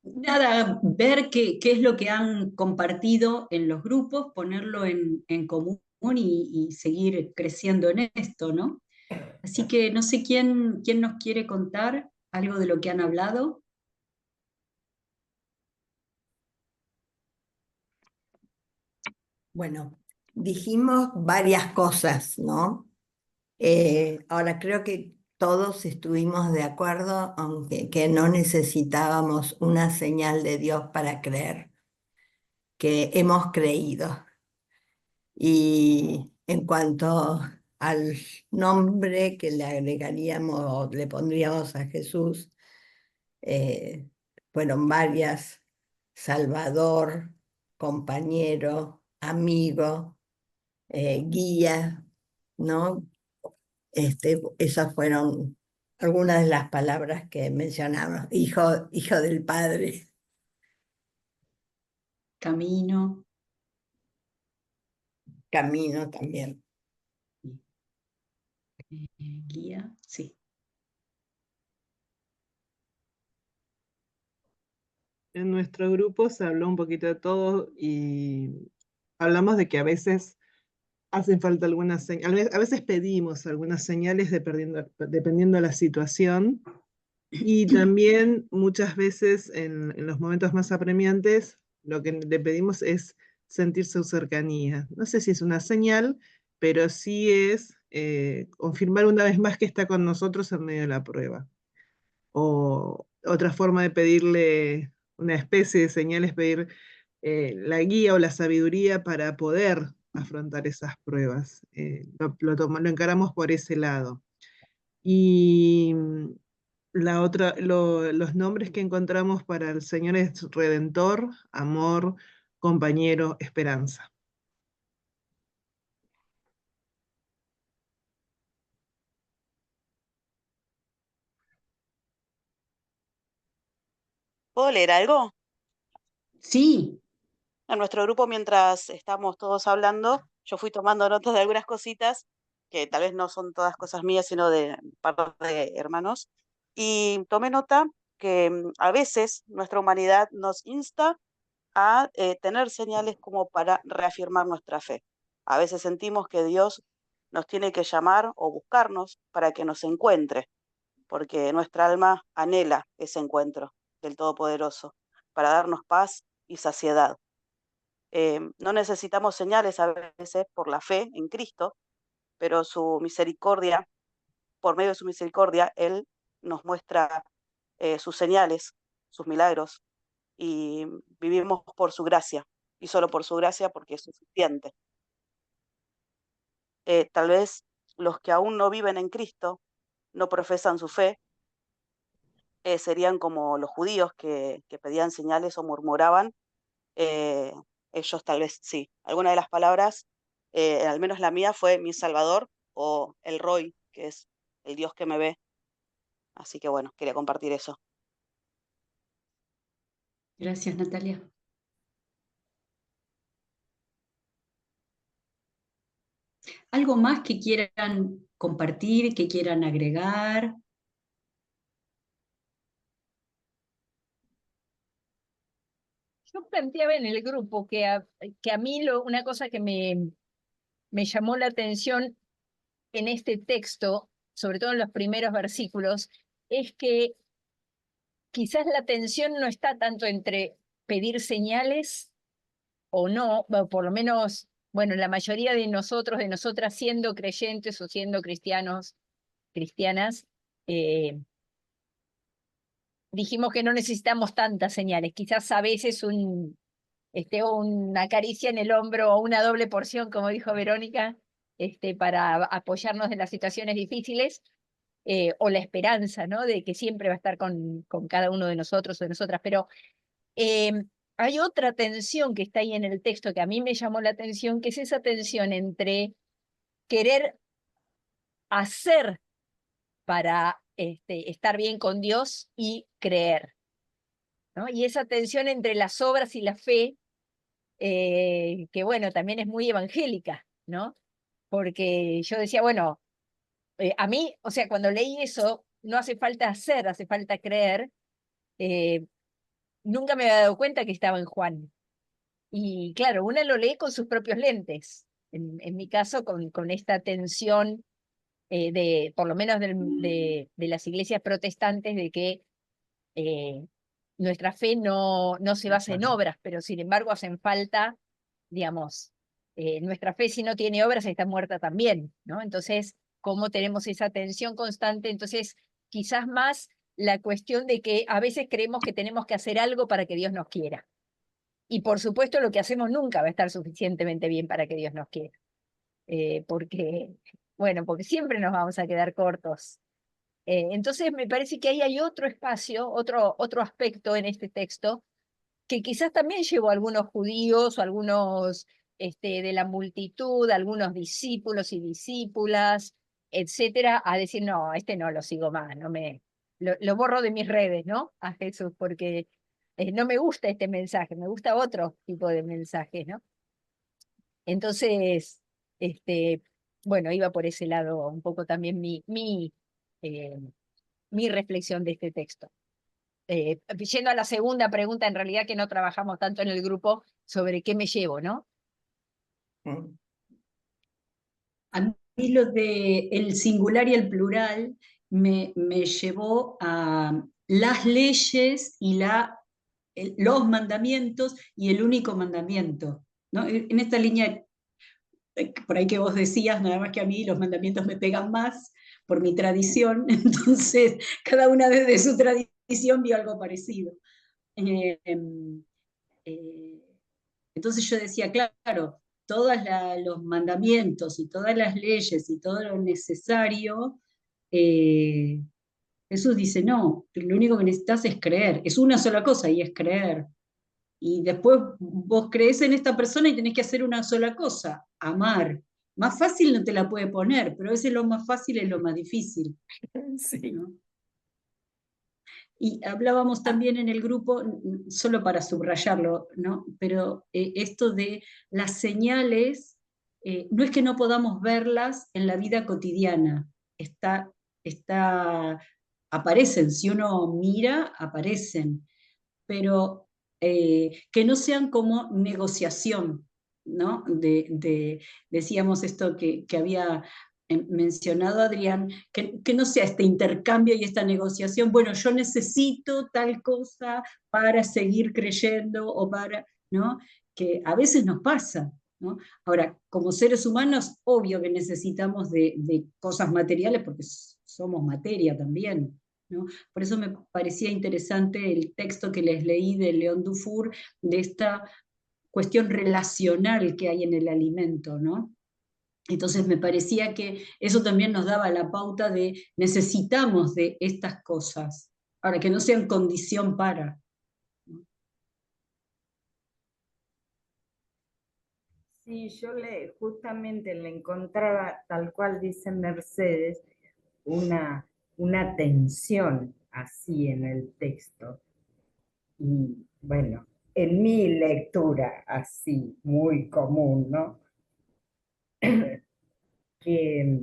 Nada, ver qué es lo que han compartido en los grupos, ponerlo en común y seguir creciendo en esto, ¿no? Así que no sé quién nos quiere contar algo de lo que han hablado. Bueno, dijimos varias cosas, ¿no? Ahora creo que todos estuvimos de acuerdo, aunque que no necesitábamos una señal de Dios para creer, que hemos creído. Y en cuanto al nombre que le agregaríamos o le pondríamos a Jesús, eh, fueron varias: Salvador, compañero, amigo, guía, ¿no? Esas fueron algunas de las palabras que mencionamos. Hijo del Padre, Camino. camino también. Guía, sí. En nuestro grupo se habló un poquito de todo y hablamos de que a veces hacen falta algunas señales, a veces pedimos algunas señales dependiendo de la situación, y también muchas veces en los momentos más apremiantes lo que le pedimos es sentir su cercanía. No sé si es una señal, pero sí es confirmar una vez más que está con nosotros en medio de la prueba. O otra forma de pedirle una especie de señal es pedir la guía o la sabiduría para poder afrontar esas pruebas. Lo encaramos por ese lado. Y los nombres que encontramos para el Señor es Redentor, Amor, Compañero, Esperanza. ¿Puedo leer algo? Sí, En nuestro grupo, mientras estamos todos hablando, yo fui tomando notas de algunas cositas que tal vez no son todas cosas mías, sino de un par de hermanos, y tomé nota que a veces nuestra humanidad nos insta a tener señales como para reafirmar nuestra fe. A veces sentimos que Dios nos tiene que llamar o buscarnos para que nos encuentre, porque nuestra alma anhela ese encuentro del Todopoderoso, para darnos paz y saciedad. No necesitamos señales a veces por la fe en Cristo, pero su misericordia, por medio de su misericordia, Él nos muestra sus señales, sus milagros, y vivimos por su gracia, y solo por su gracia porque es suficiente. Tal vez los que aún no viven en Cristo, no profesan su fe, serían como los judíos que pedían señales o murmuraban. eh, Ellos tal vez sí. Alguna de las palabras, al menos la mía, fue mi Salvador o el Roy, que es el Dios que me ve. Así que bueno, quería compartir eso. Gracias, Natalia. ¿Algo más que quieran compartir, que quieran agregar? Yo planteaba en el grupo que a mí una cosa que me llamó la atención en este texto, sobre todo en los primeros versículos, es que quizás la tensión no está tanto entre pedir señales o no, o por lo menos, bueno, la mayoría de nosotros, de nosotras siendo creyentes o siendo cristianos, cristianas, dijimos que no necesitamos tantas señales, quizás a veces una caricia en el hombro o una doble porción, como dijo Verónica, para apoyarnos en las situaciones difíciles, o la esperanza, ¿no? De que siempre va a estar con cada uno de nosotros o de nosotras. Pero hay otra tensión que está ahí en el texto que a mí me llamó la atención, que es esa tensión entre querer hacer para estar bien con Dios y creer, ¿no? Y esa tensión entre las obras y la fe, que bueno, también es muy evangélica, ¿no? Porque yo decía, bueno, a mí, o sea, cuando leí eso, no hace falta hacer, hace falta creer. Nunca me había dado cuenta que estaba en Juan. Y claro, una lo lee con sus propios lentes. En mi caso, con esta tensión por lo menos de las iglesias protestantes, de que nuestra fe no se basa en obras, pero sin embargo hacen falta, digamos, nuestra fe si no tiene obras está muerta también, ¿no? Entonces, ¿cómo tenemos esa tensión constante? Entonces, quizás más la cuestión de que a veces creemos que tenemos que hacer algo para que Dios nos quiera. Y por supuesto lo que hacemos nunca va a estar suficientemente bien para que Dios nos quiera. Porque siempre nos vamos a quedar cortos. Entonces me parece que ahí hay otro espacio, otro aspecto en este texto, que quizás también llevó a algunos judíos o algunos de la multitud, algunos discípulos y discípulas, etcétera, a decir, no, no lo sigo más, lo borro de mis redes, ¿no? A Jesús, porque no me gusta este mensaje, me gusta otro tipo de mensaje, ¿no? Entonces, bueno, iba por ese lado un poco también mi reflexión de este texto. Yendo a la segunda pregunta, en realidad que no trabajamos tanto en el grupo, sobre qué me llevo, ¿no? A mí lo de el singular y el plural me llevó a las leyes y los mandamientos y el único mandamiento, ¿no? En esta línea, por ahí que vos decías, nada más que a mí los mandamientos me pegan más por mi tradición, entonces cada una desde su tradición vio algo parecido. Entonces yo decía, claro, todos los mandamientos y todas las leyes y todo lo necesario, Jesús dice, no, lo único que necesitas es creer, es una sola cosa y es creer. Y después vos creés en esta persona y tenés que hacer una sola cosa, amar. Más fácil no te la puede poner, pero a veces lo más fácil es lo más difícil. Sí. ¿No? Y hablábamos también en el grupo, solo para subrayarlo, ¿no? Pero esto de las señales no es que no podamos verlas en la vida cotidiana, aparecen, si uno mira, aparecen, pero que no sean como negociación, ¿no? Decíamos esto que había mencionado Adrián, que no sea este intercambio y esta negociación, bueno, yo necesito tal cosa para seguir creyendo o para, ¿no? Que a veces nos pasa, ¿no? Ahora, como seres humanos, obvio que necesitamos de cosas materiales porque somos materia también, ¿no? Por eso me parecía interesante el texto que les leí de León Dufour, de esta cuestión relacional que hay en el alimento, ¿no? Entonces me parecía que eso también nos daba la pauta de necesitamos de estas cosas, ahora que no sean condición para. Sí, yo justamente le encontraba, tal cual dice Mercedes, una tensión así en el texto. Y bueno, en mi lectura así, muy común, ¿no? Que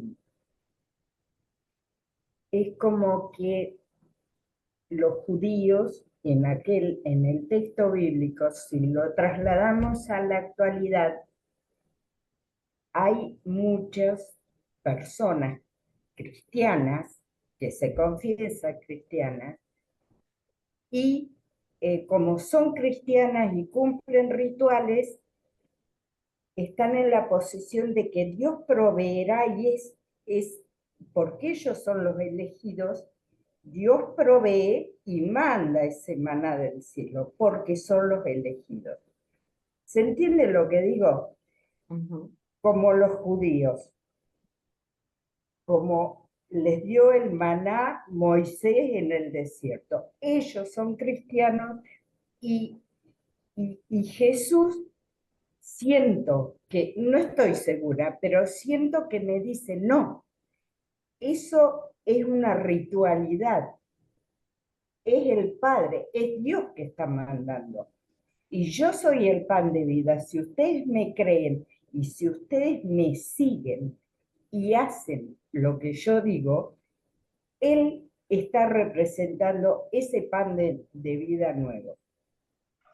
es como que los judíos en el texto bíblico, si lo trasladamos a la actualidad, hay muchas personas cristianas que se confiesan cristianas y como son cristianas y cumplen rituales, están en la posición de que Dios proveerá y es porque ellos son los elegidos, Dios provee y manda ese maná del cielo, porque son los elegidos. ¿Se entiende lo que digo? Como los judíos, como les dio el maná Moisés en el desierto. Ellos son cristianos y Jesús, siento que, no estoy segura, pero siento que me dice, no, eso es una ritualidad, es el Padre, es Dios que está mandando. Y yo soy el pan de vida. Si ustedes me creen y si ustedes me siguen y hacen lo que yo digo, Él está representando ese pan de vida nuevo.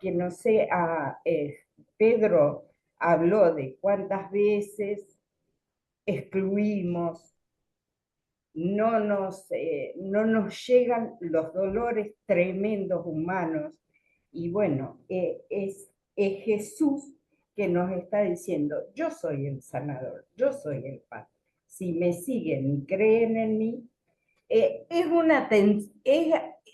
Que no sé, Pedro habló de cuántas veces excluimos, no nos llegan los dolores tremendos humanos. Y bueno, es Jesús que nos está diciendo, yo soy el sanador, yo soy el pan. Si me siguen y creen en mí,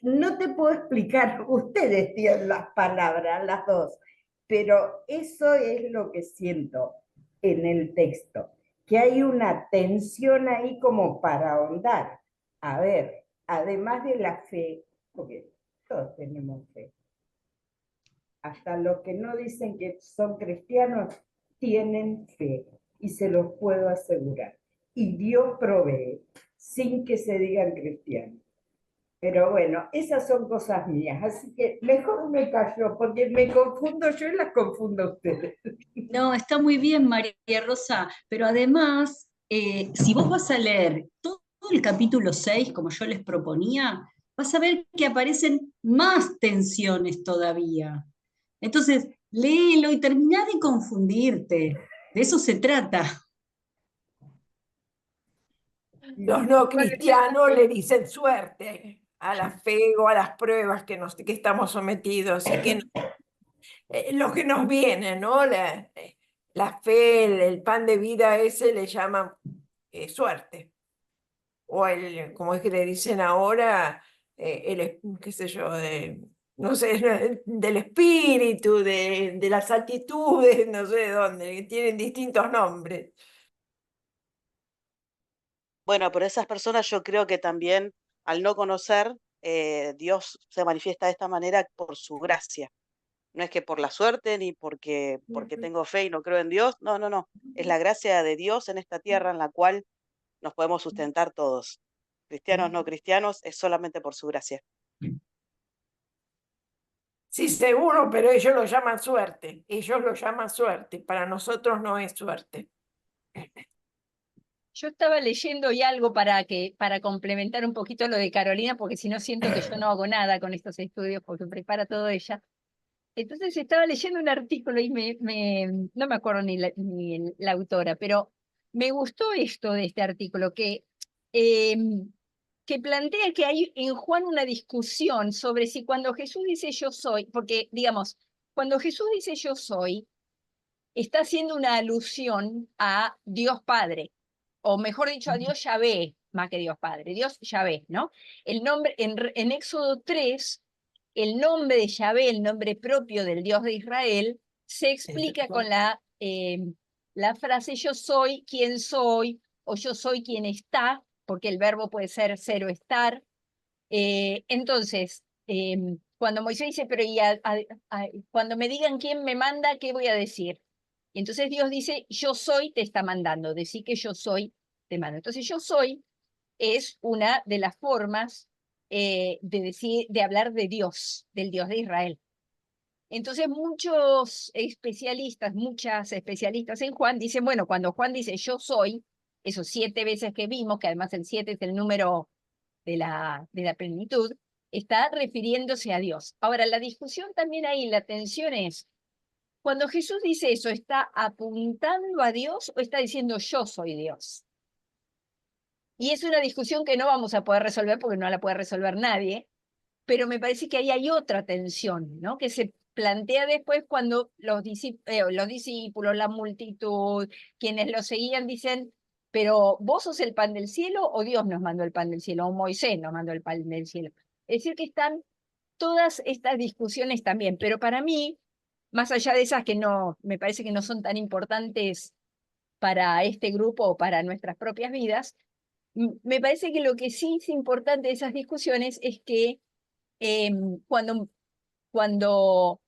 no te puedo explicar, ustedes tienen las palabras, las dos, pero eso es lo que siento en el texto, que hay una tensión ahí como para ahondar. A ver, además de la fe, porque todos tenemos fe, hasta los que no dicen que son cristianos tienen fe, y se los puedo asegurar. Y Dios provee, sin que se digan cristianos. Pero bueno, esas son cosas mías, así que mejor me callo, porque me confundo yo y las confundo a ustedes. No, está muy bien, María Rosa, pero además, si vos vas a leer todo el capítulo 6, como yo les proponía, vas a ver que aparecen más tensiones todavía. Entonces, léelo y terminá de confundirte. De eso se trata. Los no cristianos le dicen suerte a la fe o a las pruebas que estamos sometidos y que lo que nos viene, ¿no? La fe, el pan de vida ese le llaman suerte. O como es que le dicen ahora, qué sé yo, no sé, del espíritu, de las actitudes, no sé de dónde, que tienen distintos nombres. Bueno, pero esas personas yo creo que también al no conocer, Dios se manifiesta de esta manera por su gracia. No es que por la suerte ni porque tengo fe y no creo en Dios. No, no, no. Es la gracia de Dios en esta tierra en la cual nos podemos sustentar todos. Cristianos, no cristianos, es solamente por su gracia. Sí, seguro, pero ellos lo llaman suerte. Ellos lo llaman suerte. Para nosotros no es suerte. Yo estaba leyendo y algo para complementar un poquito lo de Carolina, porque si no siento que yo no hago nada con estos estudios, porque prepara todo ella. Entonces estaba leyendo un artículo y no me acuerdo ni la autora, pero me gustó esto de este artículo, que plantea que hay en Juan una discusión sobre si cuando Jesús dice yo soy, porque digamos, cuando Jesús dice yo soy, está haciendo una alusión a Dios Padre, o mejor dicho, a Dios Yahvé, más que Dios Padre, Dios Yahvé, ¿no? El nombre, en Éxodo 3, el nombre de Yahvé, el nombre propio del Dios de Israel, se explica con la frase yo soy quien soy, o yo soy quien está, porque el verbo puede ser ser o estar. Entonces, cuando Moisés dice, pero cuando me digan quién me manda, ¿qué voy a decir? Y entonces Dios dice, yo soy, te está mandando, decir que yo soy, te mando. Entonces yo soy es una de las formas de hablar de Dios, del Dios de Israel. Entonces muchas especialistas en Juan dicen, bueno, cuando Juan dice yo soy, esos 7 veces que vimos, que además el 7 es el número de la plenitud, está refiriéndose a Dios. Ahora, la discusión también ahí, la tensión es, cuando Jesús dice eso, ¿está apuntando a Dios o está diciendo yo soy Dios? Y es una discusión que no vamos a poder resolver porque no la puede resolver nadie, pero me parece que ahí hay otra tensión, ¿no? Que se plantea después cuando los discípulos, la multitud, quienes lo seguían dicen, pero ¿vos sos el pan del cielo o Dios nos mandó el pan del cielo o Moisés nos mandó el pan del cielo? Es decir, que están todas estas discusiones también, pero para mí, más allá de esas que no, me parece que no son tan importantes para este grupo o para nuestras propias vidas, me parece que lo que sí es importante de esas discusiones es que cuando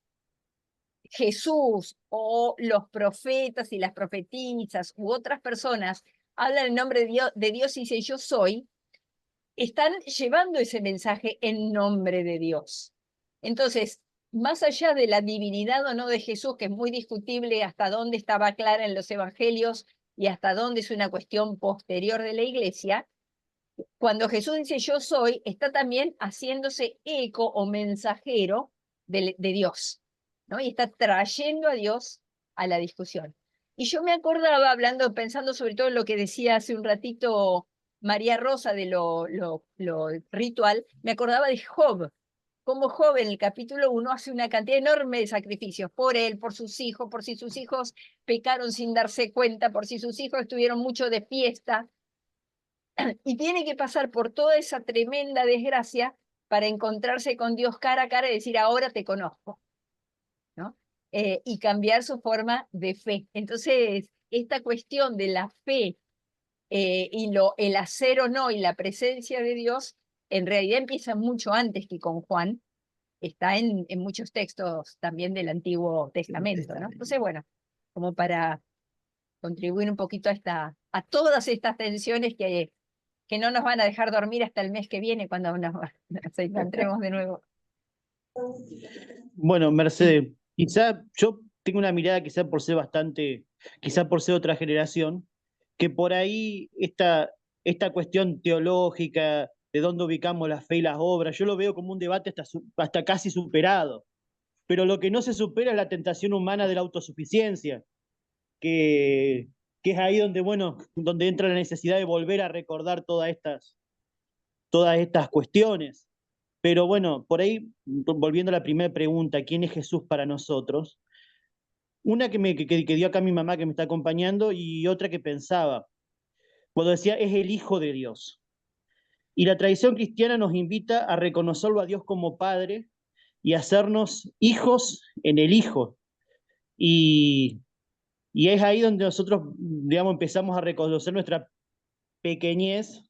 Jesús o los profetas y las profetisas u otras personas hablan en nombre de Dios y dicen yo soy, están llevando ese mensaje en nombre de Dios. Entonces, más allá de la divinidad o no de Jesús, que es muy discutible hasta dónde estaba clara en los evangelios y hasta dónde es una cuestión posterior de la iglesia, cuando Jesús dice yo soy, está también haciéndose eco o mensajero de Dios, ¿no? Y está trayendo a Dios a la discusión. Y yo me acordaba, pensando sobre todo en lo que decía hace un ratito María Rosa de lo ritual, me acordaba de Job, como Job en el capítulo 1 hace una cantidad enorme de sacrificios por él, por sus hijos, por si sus hijos pecaron sin darse cuenta, por si sus hijos estuvieron mucho de fiesta, y tiene que pasar por toda esa tremenda desgracia para encontrarse con Dios cara a cara y decir, ahora te conozco, ¿no? Y cambiar su forma de fe. Entonces, esta cuestión de la fe y el hacer o no y la presencia de Dios, en realidad empieza mucho antes que con Juan, está en muchos textos también del Antiguo Testamento, ¿no? Entonces, bueno, como para contribuir un poquito a todas estas tensiones que no nos van a dejar dormir hasta el mes que viene cuando nos encontremos de nuevo. Bueno, Mercedes, quizá yo tengo una mirada quizá por ser otra generación, que por ahí esta cuestión teológica, de dónde ubicamos la fe y las obras, yo lo veo como un debate hasta casi superado. Pero lo que no se supera es la tentación humana de la autosuficiencia, que es ahí donde, bueno, donde entra la necesidad de volver a recordar todas estas cuestiones. Pero bueno, por ahí, volviendo a la primera pregunta, ¿quién es Jesús para nosotros? Una que dio acá mi mamá que me está acompañando y otra que pensaba, cuando decía, es el Hijo de Dios. Y la tradición cristiana nos invita a reconocerlo a Dios como Padre y a hacernos hijos en el Hijo. Y es ahí donde nosotros, digamos, empezamos a reconocer nuestra pequeñez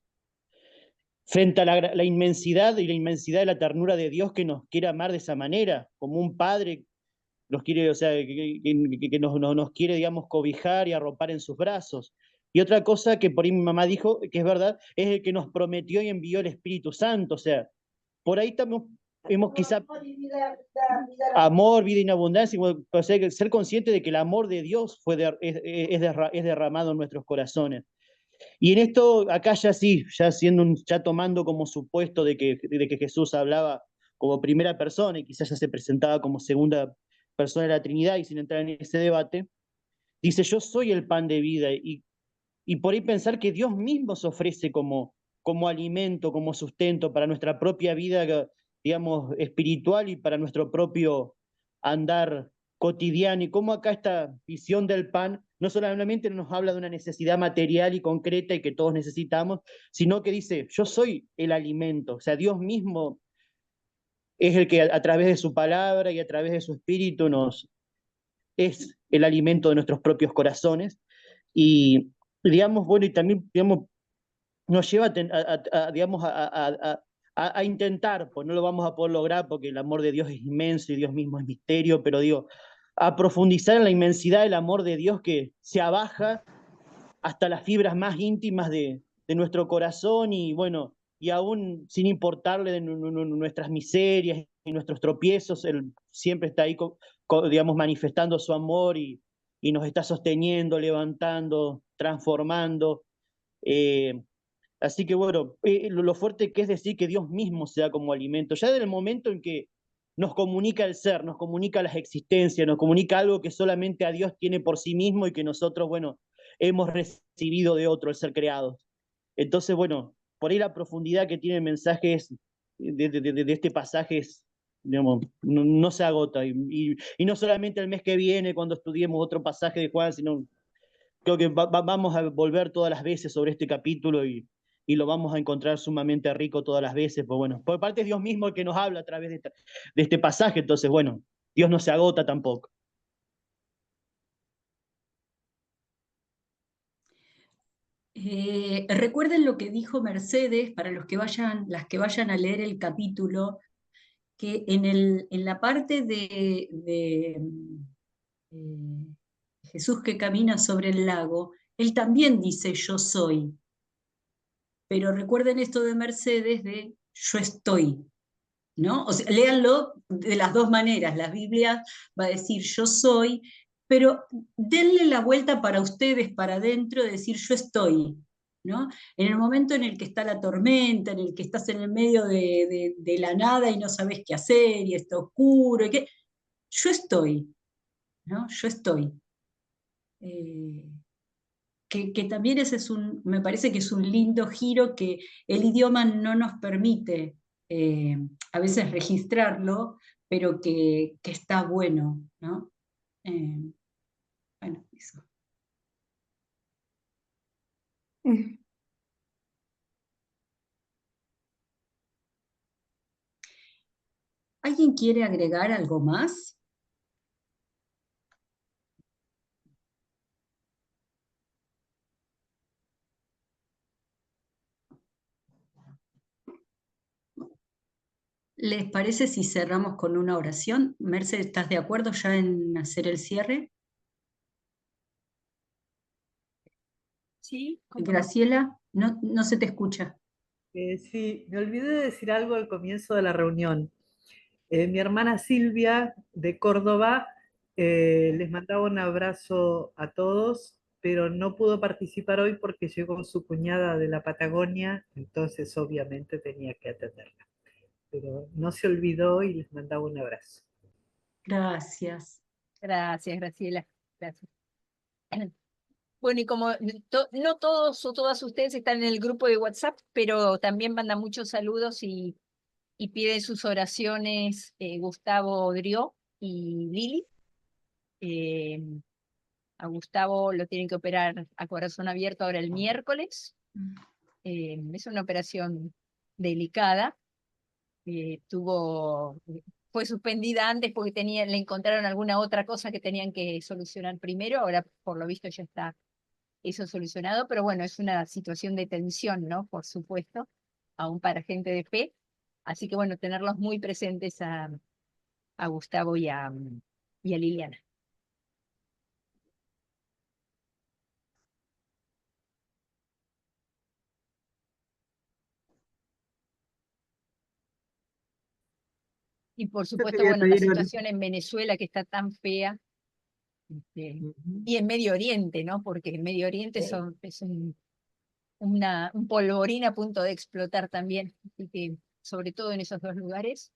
frente a la inmensidad y la inmensidad de la ternura de Dios que nos quiere amar de esa manera, como un padre nos quiere, o sea, que nos quiere, digamos, cobijar y arropar en sus brazos. Y otra cosa que por ahí mi mamá dijo, que es verdad, es el que nos prometió y envió el Espíritu Santo. O sea, por ahí hemos quizá amor, vida y abundancia, o sea, ser consciente de que el amor de Dios es derramado en nuestros corazones. Y en esto, acá ya sí, ya tomando como supuesto de que Jesús hablaba como primera persona y quizás ya se presentaba como segunda persona de la Trinidad y sin entrar en ese debate, dice, yo soy el pan de vida y por ahí pensar que Dios mismo se ofrece como alimento, como sustento para nuestra propia vida, digamos, espiritual y para nuestro propio andar cotidiano. Y cómo acá esta visión del pan no solamente nos habla de una necesidad material y concreta y que todos necesitamos, sino que dice, yo soy el alimento. O sea, Dios mismo es el que a través de su palabra y a través de su espíritu es el alimento de nuestros propios corazones. Y digamos, bueno, y también, digamos, nos lleva digamos, a intentar, pues no lo vamos a poder lograr porque el amor de Dios es inmenso y Dios mismo es misterio, pero digo, a profundizar en la inmensidad del amor de Dios que se abaja hasta las fibras más íntimas de nuestro corazón y bueno, y aún sin importarle de nuestras miserias y nuestros tropiezos, Él siempre está ahí, digamos, manifestando su amor y nos está sosteniendo, levantando, transformando. Eh, Así que bueno, lo fuerte que es decir que Dios mismo se da como alimento, ya desde el momento en que nos comunica el ser, nos comunica las existencias, nos comunica algo que solamente a Dios tiene por sí mismo y que nosotros, bueno, hemos recibido de otro, el ser creados. Entonces, bueno, por ahí la profundidad que tiene el mensaje de este pasaje es, digamos, no se agota. Y no solamente el mes que viene cuando estudiemos otro pasaje de Juan, sino creo que vamos a volver todas las veces sobre este capítulo y lo vamos a encontrar sumamente rico todas las veces, pues bueno, por parte es Dios mismo el que nos habla a través de este pasaje, entonces bueno, Dios no se agota tampoco. Recuerden lo que dijo Mercedes, para las que vayan a leer el capítulo, que en la parte de Jesús que camina sobre el lago, él también dice yo soy. Pero recuerden esto de Mercedes de yo estoy, ¿no? O sea, léanlo de las dos maneras. La Biblia va a decir yo soy, pero denle la vuelta para ustedes, para adentro, de decir yo estoy, ¿no? En el momento en el que está la tormenta, en el que estás en el medio de la nada y no sabes qué hacer y está oscuro, yo estoy, ¿no? Yo estoy. Que también ese me parece que es un lindo giro que el idioma no nos permite a veces registrarlo, pero que está bueno, ¿no? Bueno, eso. ¿Alguien quiere agregar algo más? ¿Les parece si cerramos con una oración? Mercedes, ¿estás de acuerdo ya en hacer el cierre? Sí, Graciela, no se te escucha. Sí, me olvidé de decir algo al comienzo de la reunión. Mi hermana Silvia de Córdoba les mandaba un abrazo a todos, pero no pudo participar hoy porque llegó su cuñada de la Patagonia, entonces obviamente tenía que atenderla. Pero no se olvidó y les mandaba un abrazo. Gracias. Gracias, Graciela. Gracias. Bueno, y como no todos o todas ustedes están en el grupo de WhatsApp, pero también mandan muchos saludos y piden sus oraciones Gustavo Drió y Lili. A Gustavo lo tienen que operar a corazón abierto ahora el miércoles. Es una operación delicada. Fue suspendida antes porque le encontraron alguna otra cosa que tenían que solucionar primero. Ahora, por lo visto, ya está eso solucionado, pero bueno, es una situación de tensión, ¿no? Por supuesto, aún para gente de fe. Así que bueno, tenerlos muy presentes a Gustavo y a Liliana. Y por Yo supuesto, quería bueno, la pedir situación en Venezuela que está tan fea, y en Medio Oriente, ¿no? Porque en Medio Oriente un polvorín a punto de explotar también, así que, sobre todo en esos dos lugares.